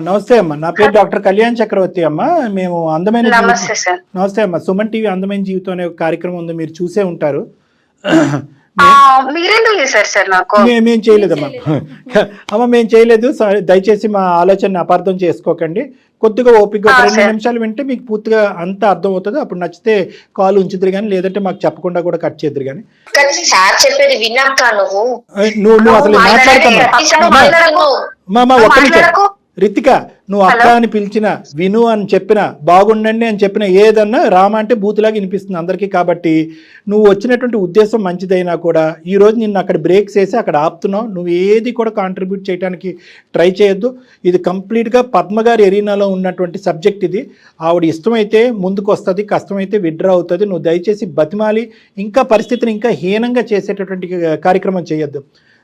నమస్తే అమ్మా, నా పేరు డాక్టర్ కళ్యాణ్ చక్రవర్తి అమ్మా. మేము అందమైన నమస్తే అమ్మా, సుమన్ టీవీ అందమైన జీవితం అనే ఒక కార్యక్రమం ఉంది, మీరు చూసే ఉంటారు. మీరెందుకు చేశారు సార్ నాకు? మేమేం చేయలేదమ్మా. అమ్మ మేము చేయలేదు, దయచేసి మా ఆలోచనని అపార్థం చేసుకోకండి. కొద్దిగా ఓపిక 2 నిమిషాలు వింటే మీకు పూర్తిగా అంతా అర్థం అవుతుంది. అప్పుడు నచ్చితే కాల్ ఉంచుదురు కానీ, లేదంటే మాకు చెప్పకుండా కూడా కట్ చేద్దరు కానీ. చెప్పేది విన్నాక నువ్వు అసలు మాట్లాడుతున్నావు. ఒక్క నిమిషం రితిక, నువ్వు అక్క అని పిలిచిన, విను అని చెప్పిన, బాగుండండి అని చెప్పిన, ఏదన్నా రామ అంటే బూతులాగా వినిపిస్తుంది అందరికీ. కాబట్టి నువ్వు వచ్చినటువంటి ఉద్దేశం మంచిదైనా కూడా ఈరోజు నిన్ను అక్కడ బ్రేక్స్ వేసి అక్కడ ఆపుతున్నావు. నువ్వు ఏది కూడా కాంట్రిబ్యూట్ చేయడానికి ట్రై చేయొద్దు. ఇది కంప్లీట్గా పద్మగారి ఎరీనాలో ఉన్నటువంటి సబ్జెక్ట్. ఇది ఆవిడ ఇష్టమైతే ముందుకు వస్తుంది, కష్టమైతే విడ్రా అవుతుంది. నువ్వు దయచేసి బతిమాలి ఇంకా పరిస్థితిని ఇంకా హీనంగా చేసేటటువంటి కార్యక్రమం చేయొద్దు.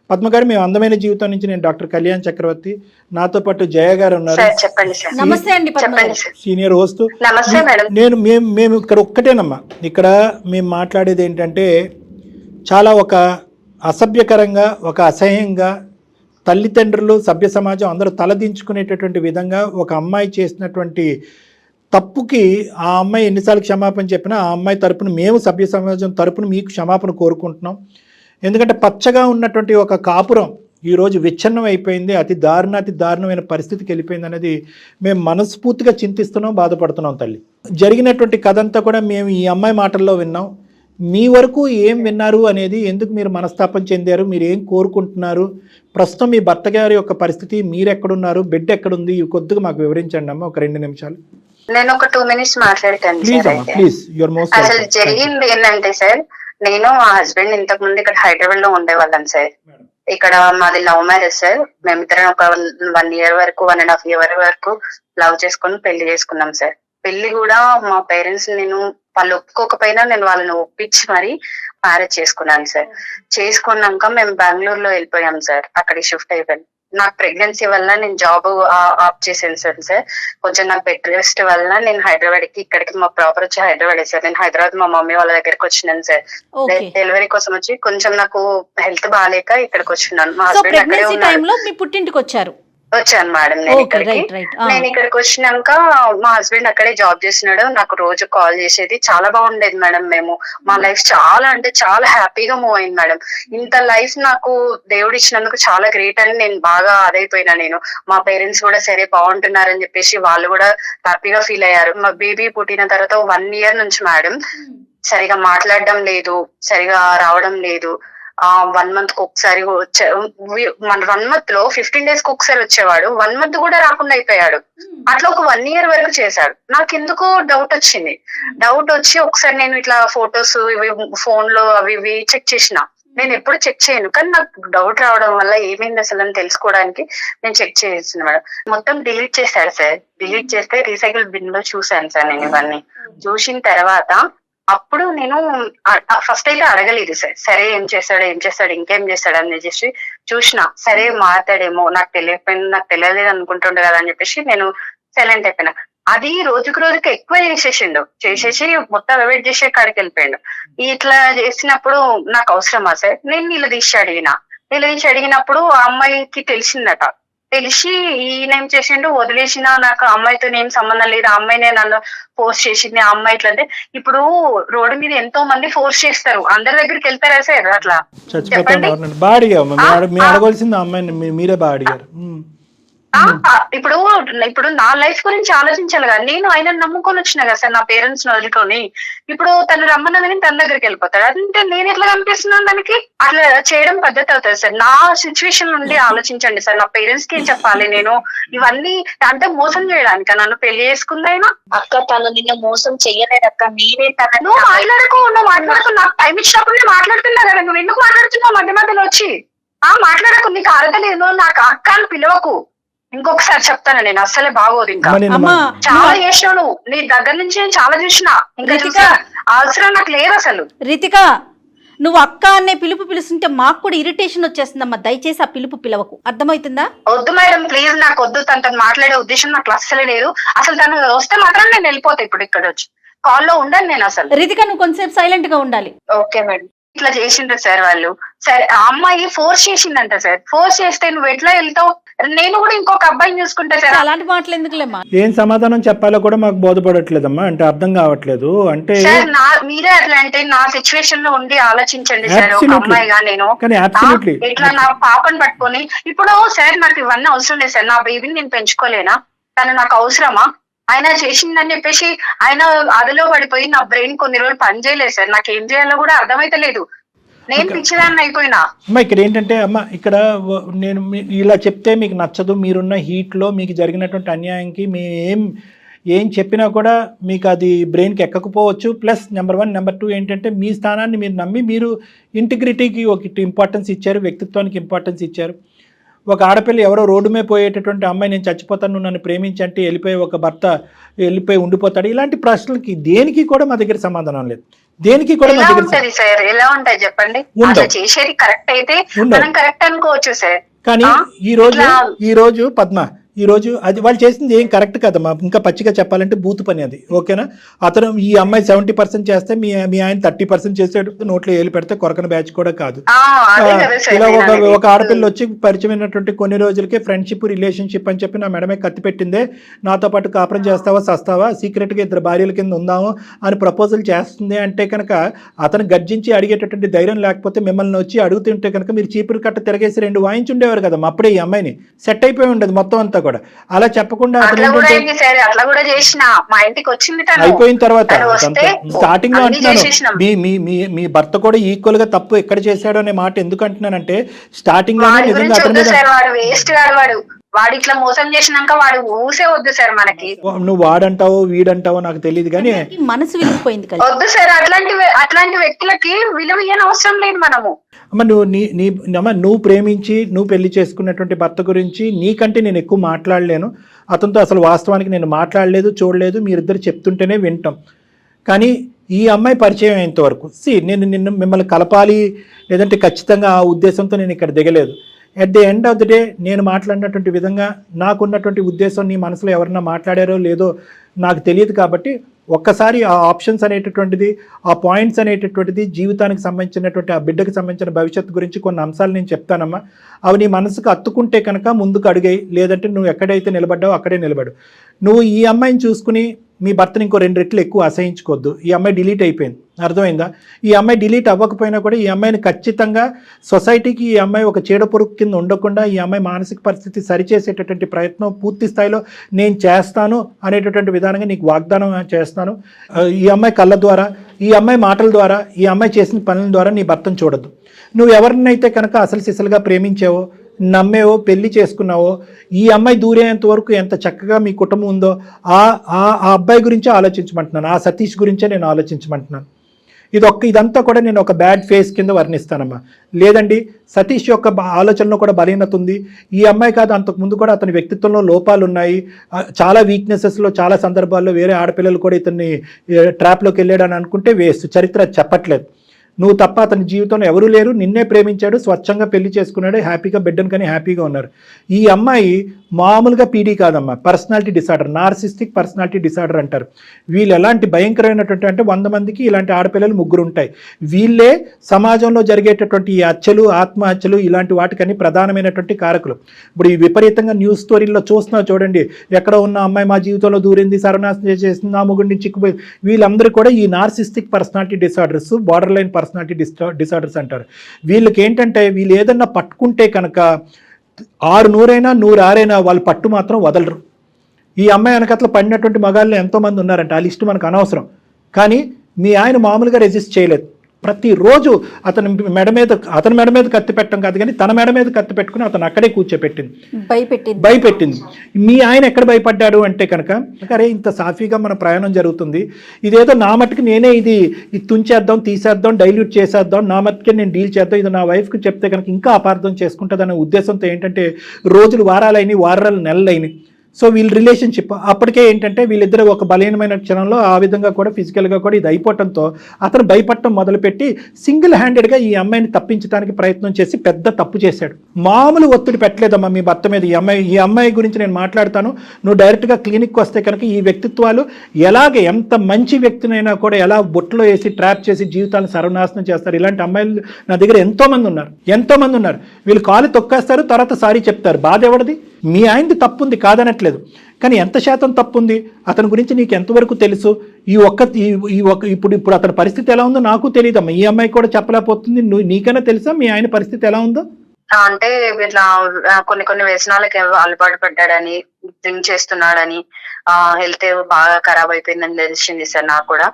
పద్మగారు, మేము అందమైన జీవితం నుంచి నేను డాక్టర్ కళ్యాణ్ చక్రవర్తి, నాతో పాటు జయ గారు ఉన్నారు, నమస్తే అండి, సీనియర్ హోస్ట్. మేము ఇక్కడ ఒక్కటేనమ్మా, ఇక్కడ మేము మాట్లాడేది ఏంటంటే చాలా ఒక అసభ్యకరంగా, ఒక అసహ్యంగా, తల్లిదండ్రులు, సభ్య సమాజం అందరూ తలదించుకునేటటువంటి విధంగా ఒక అమ్మాయి చేసినటువంటి తప్పుకి ఆ అమ్మాయి ఎన్నిసార్లు క్షమాపణ చెప్పినా ఆ అమ్మాయి తరపున మేము సభ్య సమాజం తరపున మీకు క్షమాపణ కోరుకుంటున్నాం. ఎందుకంటే పచ్చగా ఉన్నటువంటి ఒక కాపురం ఈరోజు విచ్ఛిన్నం అయిపోయింది, అతి దారుణమైన పరిస్థితికి వెళ్ళిపోయింది అనేది మేము మనస్ఫూర్తిగా చింతిస్తున్నాం, బాధపడుతున్నాం. తల్లి, జరిగినటువంటి కథ అంతా కూడా మేము ఈ అమ్మాయి మాటల్లో విన్నాం. మీ వరకు ఏం విన్నారు అనేది, ఎందుకు మీరు మనస్తాపం చెందారు, మీరు ఏం కోరుకుంటున్నారు, ప్రస్తుతం మీ భర్త గారి యొక్క పరిస్థితి, మీరు ఎక్కడున్నారు, బెడ్ ఎక్కడుంది, ఇవి కొద్దిగా మాకు వివరించండి అమ్మ, ఒక 2 నిమిషాలు. నేను ఒక 2 మినిట్స్ మాట్లాడతాను. Please, your most. అసలు జరిగింది ఏంటంటే సార్, నేను మా హస్బెండ్ ఇంతకు ముందు ఇక్కడ హైదరాబాద్ లో ఉండేవాళ్ళం సార్. ఇక్కడ మాది లవ్ మ్యారేజ్ సార్. మేమిద్దరం ఒక 1 year వరకు, 1.5 year వరకు లవ్ చేసుకుని పెళ్లి చేసుకున్నాం సార్. పెళ్లి కూడా మా పేరెంట్స్, నేను వాళ్ళు ఒప్పుకోకపోయినా నేను వాళ్ళని ఒప్పించి మరి మ్యారేజ్ చేసుకున్నాను సార్. చేసుకున్నాక మేము బెంగళూరులో వెళ్ళిపోయాం సార్. అక్కడికి షిఫ్ట్ అయిపోయాను. నాకు ప్రెగ్నెన్సీ వల్ల నేను జాబ్ ఆఫ్ చేసాను సార్. కొంచెం నాకు బెడ్ రెస్ట్ వల్ల నేను హైదరాబాద్ కి, ఇక్కడికి మా ప్రాపర్ వచ్చి హైదరాబాద్ సార్. నేను హైదరాబాద్ మా మమ్మీ వాళ్ళ దగ్గరికి వచ్చినాను సార్. డెలివరీ కోసం వచ్చి కొంచెం నాకు హెల్త్ బాగాలేక ఇక్కడికి వచ్చినాను. మా హస్బెండ్ అక్కడే ఉన్నారు. పుట్టింటికి వచ్చాను మేడం. నేను ఇక్కడికి వచ్చినాక మా హస్బెండ్ అక్కడే జాబ్ చేస్తున్నాడు. నాకు రోజు కాల్ చేసేది. చాలా బాగుండేది మేడం. మేము మా లైఫ్ చాలా అంటే చాలా హ్యాపీగా మూవ్ అయింది మేడం. ఇంత లైఫ్ నాకు దేవుడు ఇచ్చినందుకు చాలా గ్రేట్ అని నేను బాగా అదైపోయినా. నేను మా పేరెంట్స్ కూడా సరే బాగుంటున్నారని చెప్పేసి వాళ్ళు కూడా హ్యాపీగా ఫీల్ అయ్యారు. మా బేబీ పుట్టిన తర్వాత 1 year నుంచి మేడం సరిగా మాట్లాడడం లేదు, సరిగా రావడం లేదు. 1 month కి ఒకసారి వచ్చారు. 1 month లో 15 days కి ఒకసారి వచ్చేవాడు. 1 month కూడా రాకుండా అయిపోయాడు. అట్లా ఒక 1 year వరకు చేశాడు. నాకు ఎందుకో డౌట్ వచ్చింది. డౌట్ వచ్చి ఒకసారి నేను ఇట్లా ఫొటోస్ ఇవి ఫోన్ లో అవి ఇవి చెక్ చేసిన. నేను ఎప్పుడు చెక్ చేయను, కానీ నాకు డౌట్ రావడం వల్ల ఏమైంది అసలు అని తెలుసుకోవడానికి నేను చెక్ చేసిన మేడం. మొత్తం డిలీట్ చేశాడు సార్. డిలీట్ చేస్తే రీసైకిల్ బిన్ లో చూసాను సార్. నేను ఇవన్నీ చూసిన తర్వాత అప్పుడు నేను ఫస్ట్ అయితే అడగలేదు సార్. సరే ఏం చేస్తాడు ఇంకేం చేస్తాడు అని చెప్పేసి చూసిన. సరే మాట్లాడేమో, నాకు తెలియలేదు అనుకుంటుండే కదా అని చెప్పేసి నేను సైలెంట్ అయిపోయినా. అది రోజుకి ఎక్కువ చేసేసి మొత్తం అవాయిడ్ చేసే కాడికి వెళ్ళిపోయాడు. ఇట్లా చేసినప్పుడు నాకు అవసరమా సార్? నేను నిలదీసి అడిగినప్పుడు ఆ అమ్మాయికి తెలిసిందట. తెలిసి ఈయనేం చేసిండు, వదిలేసిన, నాకు అమ్మాయితో ఏం సంబంధం లేదు, ఆ అమ్మాయినే నన్ను ఫోర్స్ చేసింది, ఆ అమ్మాయి ఇట్లా. అంటే ఇప్పుడు రోడ్డు మీద ఎంతో మంది ఫోర్స్ చేస్తారు, అందరి దగ్గరికి వెళ్తారా సార్? అట్లా చెప్పండి. ఇప్పుడు నా లైఫ్ గురించి ఆలోచించాలి కదా. నేను ఆయన నమ్ముకొని వచ్చిన కదా సార్, నా పేరెంట్స్ ని వదులుకొని. ఇప్పుడు తను రమ్మన్నదని తన దగ్గరికి వెళ్ళిపోతాడు. అంటే నేను ఎట్లా కనిపిస్తున్నాను దానికి? అట్లా చేయడం పద్ధతి అవుతుంది సార్. నా సిచ్యువేషన్ నుండి ఆలోచించండి సార్. నా పేరెంట్స్ కి ఏం చెప్పాలి నేను? ఇవన్నీ అంటే మోసం చేయడానికి నన్ను పెళ్లి చేసుకుంది అయినా. అక్క తను నిన్న మోసం చెయ్యలేదు అక్క, నేనే తన. నువ్వు మాట్లాడకు. నాకు టైం ఇచ్చినప్పుడు నేను మాట్లాడుతున్నా కదా. నువ్వు ఎందుకు మాట్లాడుతున్నావు మధ్యలో వచ్చి? మాట్లాడకు, నీకు అర్హత లేదు. నాకు అక్క అని పిలవకు. ఇంకొకసారి చెప్తాను, నేను అస్సలే బాగోదు. ఇంకా చాలా చేసినావు నువ్వు. నీ దగ్గర నుంచి నేను చాలా చూసినా. ఇంకా అవసరం నాకు లేదు అసలు. రితిక, నువ్వు అక్క అనే పిలుస్తుంటే మాకు కూడా ఇరిటేషన్ వచ్చేస్తుందమ్మా. దయచేసి ఆ పిలవకు, అర్థమవుతుందా? వద్దు మేడం, ప్లీజ్. నాకు వద్దు. తనతో మాట్లాడే ఉద్దేశం నాకు అస్సలే లేదు. అసలు తను వస్తే మాత్రం నేను వెళ్ళిపోతా. ఇప్పుడు ఇక్కడ వచ్చి కాల్లో ఉండను నేను అసలు. రితిక, నువ్వు కొంచెంసేపు సైలెంట్ గా ఉండాలి. Okay madam. ఇట్లా చేసిండ్రు సార్ వాళ్ళు. సరే, ఆ అమ్మాయి ఫోర్స్ చేసిందంట సార్. ఫోర్స్ చేస్తే నువ్వు ఎట్లా వెళ్తావు? నేను కూడా ఇంకొక అబ్బాయిని చూసుకుంటా సార్. అలాంటి మాటలు ఎందుకులేమ్మా? ఏం సమాధానం చెప్పాలో కూడా మాకు బోధపడట్లేదమ్మా. అంటే అర్థం కావట్లేదు. అంటే సార్ మీరే అట్లా అంటే నా సిచ్యువేషన్ లో ఉండి ఆలోచించండి సార్. ఒక అమ్మాయిగా నేను ఇట్లా నా పాపను పట్టుకొని ఇప్పుడు సార్ నాకు ఇవన్నీ అవసరం లేదు సార్. నా బేబీని నేను పెంచుకోలేనా? తను నాకు అవసరమా? ఆయన చేసిందని చెప్పేసి ఆయన అదిలో పడిపోయి నా బ్రెయిన్ కొన్ని రోజులు పని చేయలేదు సార్. నాకు ఏం చేయాలో కూడా అర్థమైతే లేదు. నేను పిచ్చిదాన్ని అయిపోయినా. అమ్మ ఇక్కడ ఏంటంటే అమ్మ ఇక్కడ నేను ఇలా చెప్తే మీకు నచ్చదు, మీరున్న హీట్లో మీకు జరిగినటువంటి అన్యాయంకి మీ ఏం చెప్పినా కూడా మీకు అది బ్రెయిన్కి ఎక్కకపోవచ్చు. ప్లస్ నెంబర్ 1, నెంబర్ 2 ఏంటంటే మీ స్థానాన్ని మీరు నమ్మి మీరు ఇంటిగ్రిటీకి ఒక ఇంపార్టెన్స్ ఇచ్చారు, వ్యక్తిత్వానికి ఇంపార్టెన్స్ ఇచ్చారు. ఒక ఆడపిల్ల ఎవరో రోడ్డు మీద పోయేటటువంటి అమ్మాయి నేను చచ్చిపోతాను నువ్వు నన్ను ప్రేమించంటే వెళ్ళిపోయి ఒక భర్త వెళ్ళిపోయి ఉండిపోతాడు. ఇలాంటి ప్రశ్నలకి దేనికి కూడా మా దగ్గర సమాధానం లేదు. దేనికి కూడా మా దగ్గర సార్ ఎలా ఉంటాయి చెప్పండి? చేసేది కరెక్ట్ అయితే మనం కరెక్ట్ అనుకోవచ్చు సార్. కానీ ఈ రోజు పద్మ ఈ రోజు అది వాళ్ళు చేసింది ఏం కరెక్ట్ కదమ్మా. ఇంకా పచ్చిగా చెప్పాలంటే బూతు పని అది. ఓకేనా? అతను ఈ అమ్మాయి 70% చేస్తే మీ ఆయన 30% చేసాడు. నోట్లో ఏలు పెడితే కొరకన బ్యాచ్ కూడా కాదు. ఇలా ఒక ఆడపిల్ల వచ్చి పరిచయమైనటువంటి కొన్ని రోజులకే ఫ్రెండ్షిప్ రిలేషన్షిప్ అని చెప్పి నా మెడమే కత్తి పెట్టిందే, నాతో పాటు కాపురం చేస్తావా సస్తావా, సీక్రెట్గా 2 భార్యల కింద ఉందాము అని ప్రపోజల్ చేస్తుంది అంటే కనుక అతను గర్జించి అడిగేటటువంటి ధైర్యం లేకపోతే మిమ్మల్ని వచ్చి అడుగుతుంటే కనుక మీరు చీపురు కట్ట తిరగేసి 2 వాయించుండేవారు కదా. అప్పుడే ఈ అమ్మాయిని సెట్ అయిపోయి ఉండదు మొత్తం అంతా కూడా. అలా చెప్పకుండా అయిపోయిన తర్వాత స్టార్టింగ్ లో అంటున్నాను మీ భర్త కూడా ఈక్వల్ గా తప్పు ఎక్కడ చేశాడు అనే మాట ఎందుకు అంటున్నానంటే స్టార్టింగ్ లోనే నిజంగా అతని మీద వాడు ఇట్లా మోసం చేసినాక వాడు ఊసే వద్దు సార్ మనకి. నువ్వు వాడంటావో వీడంటావో నాకు తెలియదు కానీ మనసు విరిగిపోయింది కదా. వద్దు సార్ అట్లాంటి వ్యక్తులకి విలువ ఇయ్యని అవసరం లేదు. మనము అమ్మ నువ్వు ప్రేమించి నువ్వు పెళ్లి చేసుకున్నటువంటి భర్త గురించి నీకంటే నేను ఎక్కువ మాట్లాడలేను. అతనితో అసలు వాస్తవానికి నేను మాట్లాడలేదు, చూడలేదు, మీరిద్దరు చెప్తుంటేనే వింటాం. కానీ ఈ అమ్మాయి పరిచయం అయ్యేంత వరకు నేను మిమ్మల్ని కలపాలి లేదంటే ఖచ్చితంగా ఆ ఉద్దేశంతో నేను ఇక్కడ దిగలేదు. At the end of the day నేను మాట్లాడినటువంటి విధంగా నాకున్నటువంటి ఉద్దేశం నీ మనసులో ఎవరన్నా మాట్లాడారో లేదో నాకు తెలియదు. కాబట్టి ఒక్కసారి ఆ ఆప్షన్స్ అనేటటువంటిది, ఆ పాయింట్స్ అనేటటువంటిది, జీవితానికి సంబంధించినటువంటి ఆ బిడ్డకు సంబంధించిన భవిష్యత్తు గురించి కొన్ని అంశాలు నేను చెప్తానమ్మా. అవి నీ మనసుకు అత్తుకుంటే కనుక ముందుకు అడిగాయి, లేదంటే నువ్వు ఎక్కడైతే నిలబడ్డావో అక్కడే నిలబడు. నువ్వు ఈ అమ్మాయిని చూసుకుని మీ భర్తని ఇంకో 2 రెట్లు ఎక్కువ అసహించుకోవద్దు. ఈ అమ్మాయి డిలీట్ అయిపోయింది, అర్థమైందా? ఈ అమ్మాయి డిలీట్ అవ్వకపోయినా కూడా ఈ అమ్మాయిని ఖచ్చితంగా సొసైటీకి ఈ అమ్మాయి ఒక చీడపురుగు కింద ఉండకుండా ఈ అమ్మాయి మానసిక పరిస్థితి సరిచేసేటటువంటి ప్రయత్నం పూర్తి స్థాయిలో నేను చేస్తాను అనేటటువంటి విధానంగా నీకు వాగ్దానం చేస్తాను. ఈ అమ్మాయి కళ్ళ ద్వారా, ఈ అమ్మాయి మాటల ద్వారా, ఈ అమ్మాయి చేసిన పనుల ద్వారా నీ భర్తను చూడద్దు. నువ్వు ఎవరినైతే కనుక అసలు సిసలుగా ప్రేమించావో, నమ్మేవో, పెళ్లి చేసుకున్నావో, ఈ అమ్మాయి దూరేంత వరకు ఎంత చక్కగా మీ కుటుంబం ఉందో ఆ అబ్బాయి గురించే ఆలోచించమంటున్నాను, ఆ సతీష్ గురించే నేను ఆలోచించమంటున్నాను. ఇదంతా కూడా నేను ఒక బ్యాడ్ ఫేస్ కింద వర్ణిస్తానమ్మా. లేదండి సతీష్ యొక్క ఆలోచనలో కూడా బలహీనత ఉంది. ఈ అమ్మాయి కాదు, అంతకుముందు కూడా అతని వ్యక్తిత్వంలో లోపాలు ఉన్నాయి, చాలా వీక్నెసెస్లో చాలా సందర్భాల్లో వేరే ఆడపిల్లలు కూడా ఇతన్ని ట్రాప్లోకి వెళ్ళాడని అనుకుంటే వేస్ట్. చరిత్ర చెప్పట్లేదు. నువ్వు తప్ప అతని జీవితంలో ఎవరూ లేరు, నిన్నే ప్రేమించాడు, స్వచ్ఛంగా పెళ్లి చేసుకున్నాడు, హ్యాపీగా బిడ్డను కానీ హ్యాపీగా ఉన్నారు. ఈ అమ్మాయి మామూలుగా పీడీ కాదమ్మా, personality disorder, narcissistic personality disorder అంటారు. వీళ్ళు ఎలాంటి భయంకరమైనటువంటి అంటే 100 మందికి ఇలాంటి ఆడపిల్లలు 3 ఉంటాయి. వీళ్ళే సమాజంలో జరిగేటటువంటి ఈ హత్యలు, ఆత్మహత్యలు ఇలాంటి వాటికని ప్రధానమైనటువంటి కారకులు. ఇప్పుడు ఈ విపరీతంగా న్యూస్ స్టోరీల్లో చూస్తున్నావు చూడండి, ఎక్కడ ఉన్న అమ్మాయి మా జీవితంలో దూరింది, సర్వనాశనం చేసింది, నా ముగ్గురిని చిక్కుపోయింది, వీళ్ళందరూ కూడా ఈ narcissistic personality disorders, border line personality disorders అంటారు. వీళ్ళకి ఏంటంటే వీళ్ళు ఏదన్నా పట్టుకుంటే కనుక 600 100 వాళ్ళు పట్టు మాత్రం వదలరు. ఈ అమ్మాయి వెనకట్ల పడినటువంటి మగాళ్ళు ఎంతోమంది ఉన్నారంట, ఆ లిస్టు మనకు అనవసరం. కానీ మీ ఆయన మామూలుగా రెసిస్ట్ చేయలేదు. ప్రతిరోజు అతని మెడ మీద కత్తి పెట్టడం కాదు కానీ తన మెడ మీద కత్తి పెట్టుకుని అతను అక్కడే కూర్చోపెట్టింది, భయపెట్టింది. మీ ఆయన ఎక్కడ భయపడ్డాడు అంటే కనుక అరే ఇంత సాఫీగా మన ప్రయాణం జరుగుతుంది, ఇదేదో నా మట్టుకు నేనే ఇది తుంచేద్దాం, తీసేద్దాం, డైల్యూట్ చేసేద్దాం, నా మట్టుకే నేను డీల్ చేద్దాం, ఇది నా వైఫ్కి చెప్తే కనుక ఇంకా అపార్థం చేసుకుంటుందనే ఉద్దేశంతో ఏంటంటే రోజులు వారాలైనవి, వారాలు నెలలైనవి. సో వీళ్ళ రిలేషన్షిప్ అప్పటికే ఏంటంటే వీళ్ళిద్దరూ ఒక బలహీనమైన క్షణంలో ఆ విధంగా కూడా ఫిజికల్గా కూడా ఇది అయిపోవడంతో అతను భయపడటం మొదలుపెట్టి సింగిల్ హ్యాండెడ్గా ఈ అమ్మాయిని తప్పించడానికి ప్రయత్నం చేసి పెద్ద తప్పు చేశాడు. మామూలు ఒత్తిడి పెట్టలేదమ్మా మీ భర్త మీద. ఈ అమ్మాయి గురించి నేను మాట్లాడతాను, నువ్వు డైరెక్ట్గా క్లినిక్కి వస్తే కనుక ఈ వ్యక్తిత్వాలు ఎంత మంచి వ్యక్తినైనా కూడా ఎలా బొట్టులో వేసి ట్రాప్ చేసి జీవితాలను సర్వనాశనం చేస్తారు. ఇలాంటి అమ్మాయిలు నా దగ్గర ఎంతోమంది ఉన్నారు. వీళ్ళు కాలు తొక్కేస్తారు, తర్వాత సారీ చెప్తారు. బాధ ఎవరిది? మీ ఆయనది తప్పు ఉంది, కాదనట్లేదు. కానీ ఎంత శాతం తప్పు ఉంది అతని గురించి నీకు ఎంతవరకు తెలుసు? ఇప్పుడు అతని పరిస్థితి ఎలా ఉందో నాకు తెలియదమ్మా. ఈ అమ్మాయి కూడా చెప్పలేకపోతుంది. నీకైనా తెలుసా మీ ఆయన పరిస్థితి ఎలా ఉందో? అంటే ఇట్లా కొన్ని వ్యసనాలకి అలవాటు పడ్డాడని, డ్రింక్ చేస్తున్నాడని, హెల్త్ బాగా ఖరాబ్ అయిపోయిందని తెలిసింది సార్. నాకు కూడా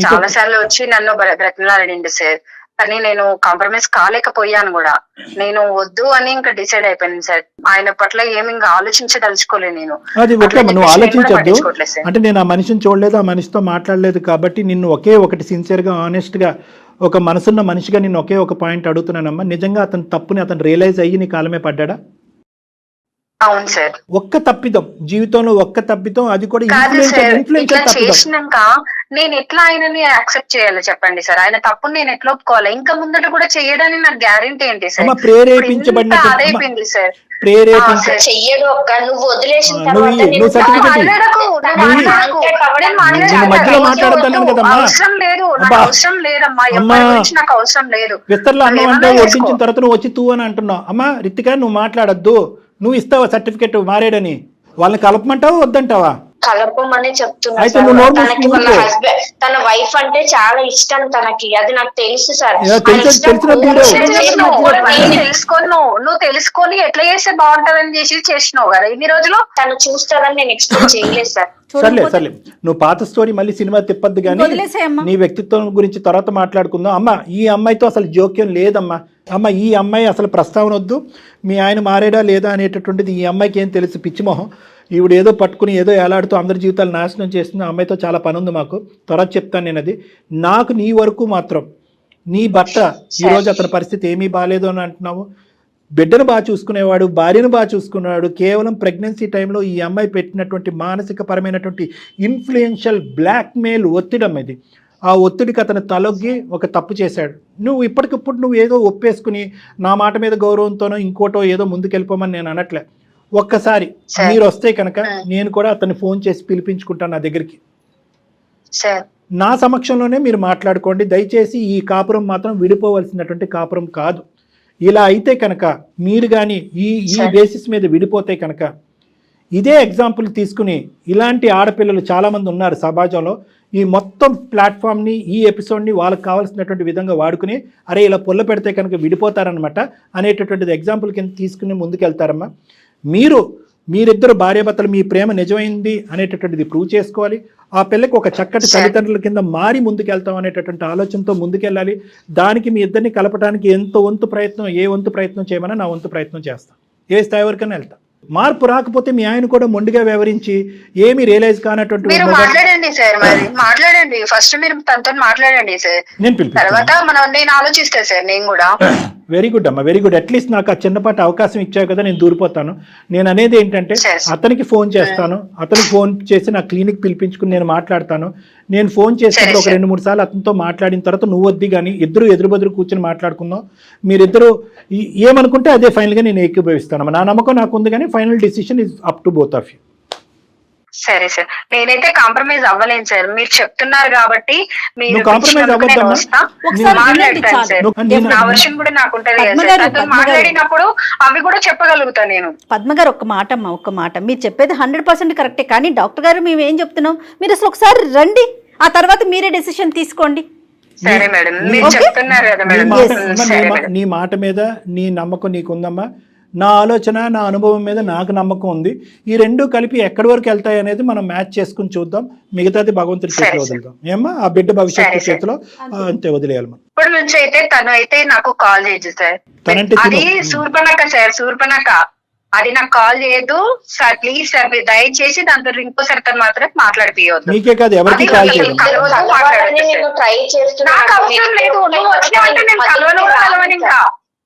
చాలా సార్లు వచ్చి నన్ను బ్రతిమలాడిండు సార్. కానీ నేను కాంప్రమైజ్ కాలేకపోయాను కూడా. నేను వద్దు అని ఇంకా డిసైడ్ అయిపోయాను సార్. ఆయన పట్ల ఏమి ఇంకా ఆలోచించదలుచుకోలేదు నేను. అది ఓకే, నువ్వు ఆలోచించద్దు. అంటే నేను ఆ మనిషిని చూడలేదు, ఆ మనిషితో మాట్లాడలేదు కాబట్టి నిన్ను ఒకే ఒకటి సిన్సియర్గా ఆనెస్ట్గా ఒక మనసున్న మనిషిగా నిన్ను ఒకే ఒక పాయింట్ అడుగుతున్నానమ్మా. నిజంగా అతని తప్పుని అతను రియలైజ్ అయ్యి నీ కాలమే పడ్డా? అవును సార్. ఒక్క తప్పిదం జీవితంలో, ఒక్క తప్పిదం, అది కూడా కాదు సార్. ఇట్లా చేసినాక నేను ఎట్లా ఆయనని యాక్సెప్ట్ చేయాలో చెప్పండి సార్. ఆయన తప్పుని నేను ఎట్లా ఒప్పుకోవాలి? ఇంకా ముందట కూడా చేయడానికి నాకు గ్యారెంటీ ఏంటి సార్? ప్రేరేపించబడిన అదైపోయింది సార్. చెయ్యడు ఒక్క నువ్వు వదిలేసిన అవసరం లేదు, నాకు అవసరం లేదమ్మా. ఎవరి గురించి నాకు అవసరం లేదు. విస్తరలో అన్నం అంటే వడ్డించిన తర్వాత నువ్వు వచ్చి తూ అని అంటున్నావు. అమ్మా రితిక, నువ్వు మాట్లాడద్దు. నువ్వు ఇస్తావా సర్టిఫికెట్ మారేడని? వాళ్ళని కలపమంటావా వద్దంటావా? కలపమని చెప్తున్నా. తనకి వాళ్ళ హస్బెండ్, తన వైఫ్ అంటే చాలా ఇష్టం తనకి, అది నాకు తెలుసు సార్. నువ్వు తెలుసుకొని ఎట్లా చేస్తే బాగుంటదని చేసి చేసినావు కదా ఇన్ని రోజులు. తను చూస్తారని నేను ఎక్స్పెక్ట్ చేయలేదు సార్. సర్లే నువ్వు పాత స్టోరీ మళ్ళీ సినిమా తిప్పద్దు కానీ నీ వ్యక్తిత్వం గురించి తర్వాత మాట్లాడుకుందాం. అమ్మ ఈ అమ్మాయితో అసలు జోక్యం లేదమ్మా. అమ్మ ఈ అమ్మాయి అసలు ప్రస్తావన వద్దు. మీ ఆయన మారేడా లేదా అనేటటువంటిది ఈ అమ్మాయికి ఏం తెలుసు? పిచ్చిమోహం. ఈవిడ ఏదో పట్టుకుని ఏదో ఏలాడుతూ అందరి జీవితాలు నాశనం చేస్తుంది. ఆ అమ్మాయితో చాలా పని ఉంది మాకు, తర్వాత చెప్తాను నేను. అది నాకు నీ వరకు మాత్రం నీ భర్త ఈరోజు అతని పరిస్థితి ఏమీ బాగాలేదు అని అంటున్నావు. బిడ్డను బాగా చూసుకునేవాడు, భార్యను బాగా చూసుకునేవాడు. కేవలం ప్రెగ్నెన్సీ టైంలో ఈ అమ్మాయి పెట్టినటువంటి మానసిక పరమైనటువంటి ఇన్ఫ్లుయెన్షియల్ బ్లాక్మెయిల్ ఒత్తిడి ఇది. ఆ ఒత్తిడికి అతను తలొగ్గి ఒక తప్పు చేశాడు. నువ్వు ఇప్పటికిప్పుడు నువ్వు ఏదో ఒప్పేసుకుని నా మాట మీద గౌరవంతోనో ఇంకోటో ఏదో ముందుకెళ్ళిపోమని నేను అనట్లే. ఒక్కసారి మీరు వస్తే కనుక నేను కూడా అతన్ని ఫోన్ చేసి పిలిపించుకుంటాను నా దగ్గరికి. నా సమక్షంలోనే మీరు మాట్లాడుకోండి. దయచేసి ఈ కాపురం మాత్రం విడిపోవలసినటువంటి కాపురం కాదు. ఇలా అయితే కనుక మీరు కానీ ఈ బేసిస్ మీద విడిపోతే కనుక, ఇదే ఎగ్జాంపుల్ తీసుకుని ఇలాంటి ఆడపిల్లలు చాలామంది ఉన్నారు సమాజంలో. ఈ మొత్తం ప్లాట్ఫామ్ని, ఈ ఎపిసోడ్ని వాళ్ళకి కావాల్సినటువంటి విధంగా వాడుకుని అరే ఇలా పొల్ల పెడితే కనుక విడిపోతారనమాట అనేటటువంటిది ఎగ్జాంపుల్ కింద తీసుకుని ముందుకెళ్తారమ్మా. మీరిద్దరు భార్యాభర్తలు మీ ప్రేమ నిజమైంది అనేటటువంటిది ప్రూవ్ చేసుకోవాలి. ఆ పిల్లకి ఒక చక్కటి తల్లిదండ్రుల కింద మారి ముందుకెళ్తాం అనేటటువంటి ఆలోచనతో ముందుకెళ్ళాలి. దానికి మీ ఇద్దరిని కలపడానికి ఏ వంతు ప్రయత్నం చేయమని నా వంతు ప్రయత్నం చేస్తాను. ఏ స్థాయి వరకైనా వెళ్తాను. మార్పు రాకపోతే మీ ఆయన కూడా మొండిగా వ్యవహరించి ఏమి రియలైజ్ కానటువంటి మాట్లాడండి సార్. మాట్లాడండి ఫస్ట్, మీరు తనతో మాట్లాడండి సార్. తర్వాత నేను ఆలోచిస్తాను సార్. నేను కూడా వెరీ గుడ్ అమ్మా, వెరీ గుడ్. అట్లీస్ట్ నాకు ఆ చిన్నపాటి అవకాశం ఇచ్చావు కదా, నేను దూరిపోతాను. నేను అనేది ఏంటంటే అతనికి ఫోన్ చేస్తాను, అతనికి ఫోన్ చేసి నా క్లినిక్ పిలిపించుకుని నేను మాట్లాడతాను. నేను ఫోన్ చేసినప్పుడు ఒక 2-3 సార్లు అతనితో మాట్లాడిన తర్వాత నువ్వు వద్ది కానీ ఇద్దరు ఎదురు కూర్చొని మాట్లాడుకుందాం. మీరిద్దరు ఏమనుకుంటే అదే ఫైనల్గా నేను ఏకీభవిస్తాను. నా నమ్మకం నాకు ఉంది కానీ final decision is up to both of you. సరే సార్, నేనైతే కాంప్రమైజ్ అవ్వలేను సార్. మీరు చెప్తున్నారు కాబట్టి నా వర్షన్ కూడా నాకు ఉంటది కదా సార్. మాట్లాడినప్పుడు అవి కూడా చెప్పగలుగుతాను నేను. పద్మ గారు ఒక్క మాట మీరు చెప్పేది 100% కరెక్టే. కానీ డాక్టర్ గారు మేము ఏం చెప్తున్నాం, మీరు అసలు ఒకసారి రండి, ఆ తర్వాత మీరే డెసిషన్ తీసుకోండి. సరే మేడం, మీరు చెప్తున్నారు కదా మేడం. నీ మాట మీద నీ నమ్మకం నీకుందమ్మా. నా ఆలోచన, నా అనుభవం మీద నాకు నమ్మకం ఉంది. ఈ రెండు కలిపి ఎక్కడి వరకు వెళ్తాయి అనేది మనం మ్యాచ్ చేసుకుని చూద్దాం. మిగతాది భగవంతుడి చేతిలో వదులుదాం. ఏమ్మా ఆ బిడ్డ భవిష్యత్తు చేతిలో అంతే వదిలేయాలి. ఇప్పటి నుంచి అయితే తను అయితే నాకు కాల్ చేయదు సార్. అది శూర్పణఖ సార్, శూర్పణఖ. అది నాకు కాల్ చేయదు సార్. ప్లీజ్ సార్, మీరు దయచేసి దాంతో ఇంకోసారి తను మాత్రం మాట్లాడిపోవద్దు. నీకే కాదు ఎవరికి కాల్ చేయదు. నాకు అవసరం లేదు. నువ్వు వచ్చినావంటే నేను కలవను ఇంకా.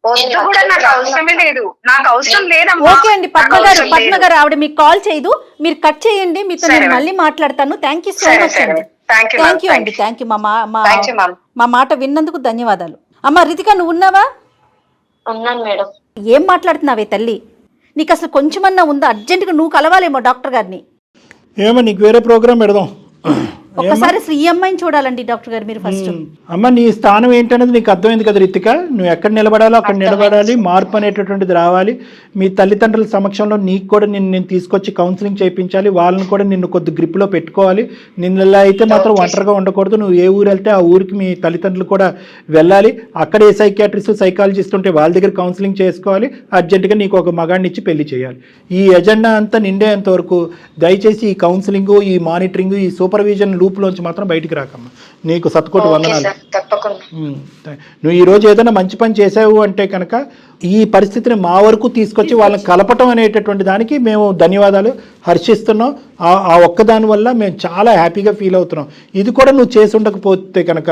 నాకు అవసరమే లేదు, నాకు అవసరం లేదమ్మా. ఓకే అండి పద్మ గారు ఆవిడ మీకు కాల్ చేయదు, మీరు కట్ చేయండి. మీతో నేను మళ్ళీ మాట్లాడతాను. థ్యాంక్ యూ సో మచ్ అండి. థ్యాంక్ యూ అండి. Thank you. మా మాట విన్నందుకు ధన్యవాదాలు. అమ్మ రితిక, నువ్వు ఉన్నావా? ఉన్నాను మేడం. ఏం మాట్లాడుతున్నావే తల్లి? నీకు అసలు కొంచెమన్నా ఉందా? అర్జెంటుగా నువ్వు కలవాలేమో డాక్టర్ గారిని. ఏమో నీకు వేరే ప్రోగ్రామ్ పెడదాం. ఒక్కసారి అసలు ఈ అమ్మాయిని చూడాలండి డాక్టర్ గారు మీరు ఫస్ట్. అమ్మ నీ స్థానం ఏంటనేది నీకు అర్థమైంది కదా రితిక. నువ్వు ఎక్కడ నిలబడాలో అక్కడ నిలబడాలి. మార్పు అనేటటువంటిది రావాలి. మీ తల్లిదండ్రుల సమక్షంలో నీకు కూడా నేను తీసుకొచ్చి కౌన్సిలింగ్ చేయించాలి. వాళ్ళని కూడా నిన్ను కొద్ది గ్రిప్లో పెట్టుకోవాలి. నిన్ను ఇలా అయితే మాత్రం ఒంటరిగా ఉండకూడదు. నువ్వు ఏ ఊరు వెళ్తే ఆ ఊరికి మీ తల్లిదండ్రులు కూడా వెళ్ళాలి. అక్కడ ఏ సైకియాట్రిస్ట్ సైకాలజిస్ట్ ఉంటే వాళ్ళ దగ్గర కౌన్సిలింగ్ చేసుకోవాలి. అర్జెంటుగా నీకు ఒక మగాడిని ఇచ్చి పెళ్లి చేయాలి. ఈ ఎజెండా అంతా నిండేంత వరకు దయచేసి ఈ కౌన్సిలింగ్, ఈ మానిటరింగ్, ఈ సూపర్విజన్ లూప్లోంచి మాత్రం బయటికి రాకమ్మా. నీకు సత్కోటి ఓకే వందనాలు. సార్, తప్పకుండా. నువ్వు ఈరోజు ఏదైనా మంచి పని చేసావు అంటే కనుక ఈ పరిస్థితిని మా వరకు తీసుకొచ్చి వాళ్ళని కలపటం అనేటటువంటి దానికి మేము ధన్యవాదాలు హర్షిస్తున్నాం. ఆ ఒక్కదాని వల్ల మేము చాలా హ్యాపీగా ఫీల్ అవుతున్నాం. ఇది కూడా నువ్వు చేసి ఉండకపోతే కనుక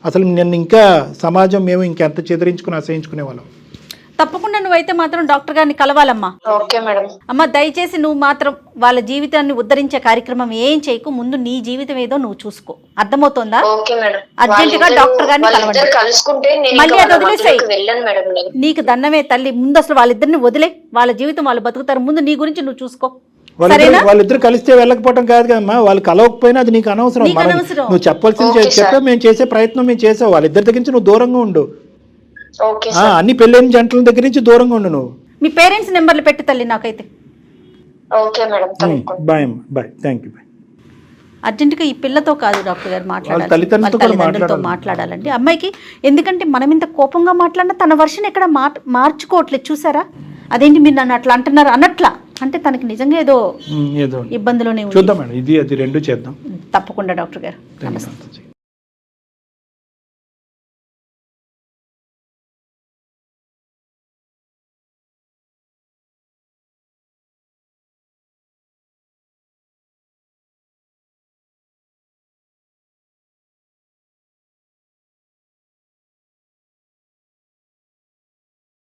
అసలు నిన్ను ఇంకా సమాజం మేము ఇంకెంత చెదిరించుకుని అసహించుకునే వాళ్ళం. తప్పకుండా నువ్వైతే మాత్రం డాక్టర్ గారిని కలవాలమ్మా. Okay madam. అమ్మ దయచేసి నువ్వు మాత్రం వాళ్ళ జీవితాన్ని ఉద్ధరించే కార్యక్రమం ఏం చేయకు, ముందు నీ జీవితం ఏదో నువ్వు చూసుకో. అర్థమవుతోందా? Okay madam. అర్జెంటుగా డాక్టర్ గారిని కలవండి. కలుసుకుంటే మళ్ళీ అది వదిలేసేయ్. వెళ్ళను మేడం. నీకు దండమే తల్లి, ముందు అసలు వాళ్ళిద్దరిని వదిలే, వాళ్ళ జీవితం వాళ్ళు బతుకుతారు. ముందు నీ గురించి నువ్వు చూసుకో. వాళ్ళిద్దరు కలిస్తే వెళ్ళకపోవడం కాదు కదమ్మా, వాళ్ళు కలవకపోయినా అది నీకు అనవసరం. నువ్వు చెప్పాల్సింది చెప్పా, మేము చేసే ప్రయత్నం మేము చేసావు. వాళ్ళిద్దరి దగ్గర నుంచి నువ్వు దూరంగా ఉండు. అన్ని పెళ్ళైన జంటల దగ్గర నుంచి దూరంగా ఉండు నువ్వు. మీ పేరెంట్స్ నెంబర్లు పెట్టి తల్లి నాకైతే. Okay madam. బాయ్ అమ్మా, బాయ్, థ్యాంక్ యూ. అర్జెంటుగా ఈ పిల్లతో కాదు డాక్టర్ గారు మాట్లాడాలి, తల్లిదండ్రులతో మాట్లాడాలండి అమ్మాయికి. ఎందుకంటే మనం ఇంత కోపంగా మాట్లాడినా తన వర్షన్ ఎక్కడ మార్చుకోవట్లేదు. చూసారా, అదేంటి మీరు నన్ను అట్లా అంటున్నారు అన్నట్లా, అంటే తనకి నిజంగా ఏదో ఇబ్బందులోనే చూద్దాం మేడం, ఇది అది రెండు చేద్దాం తప్పకుండా. డాక్టర్ గారు నమస్తే.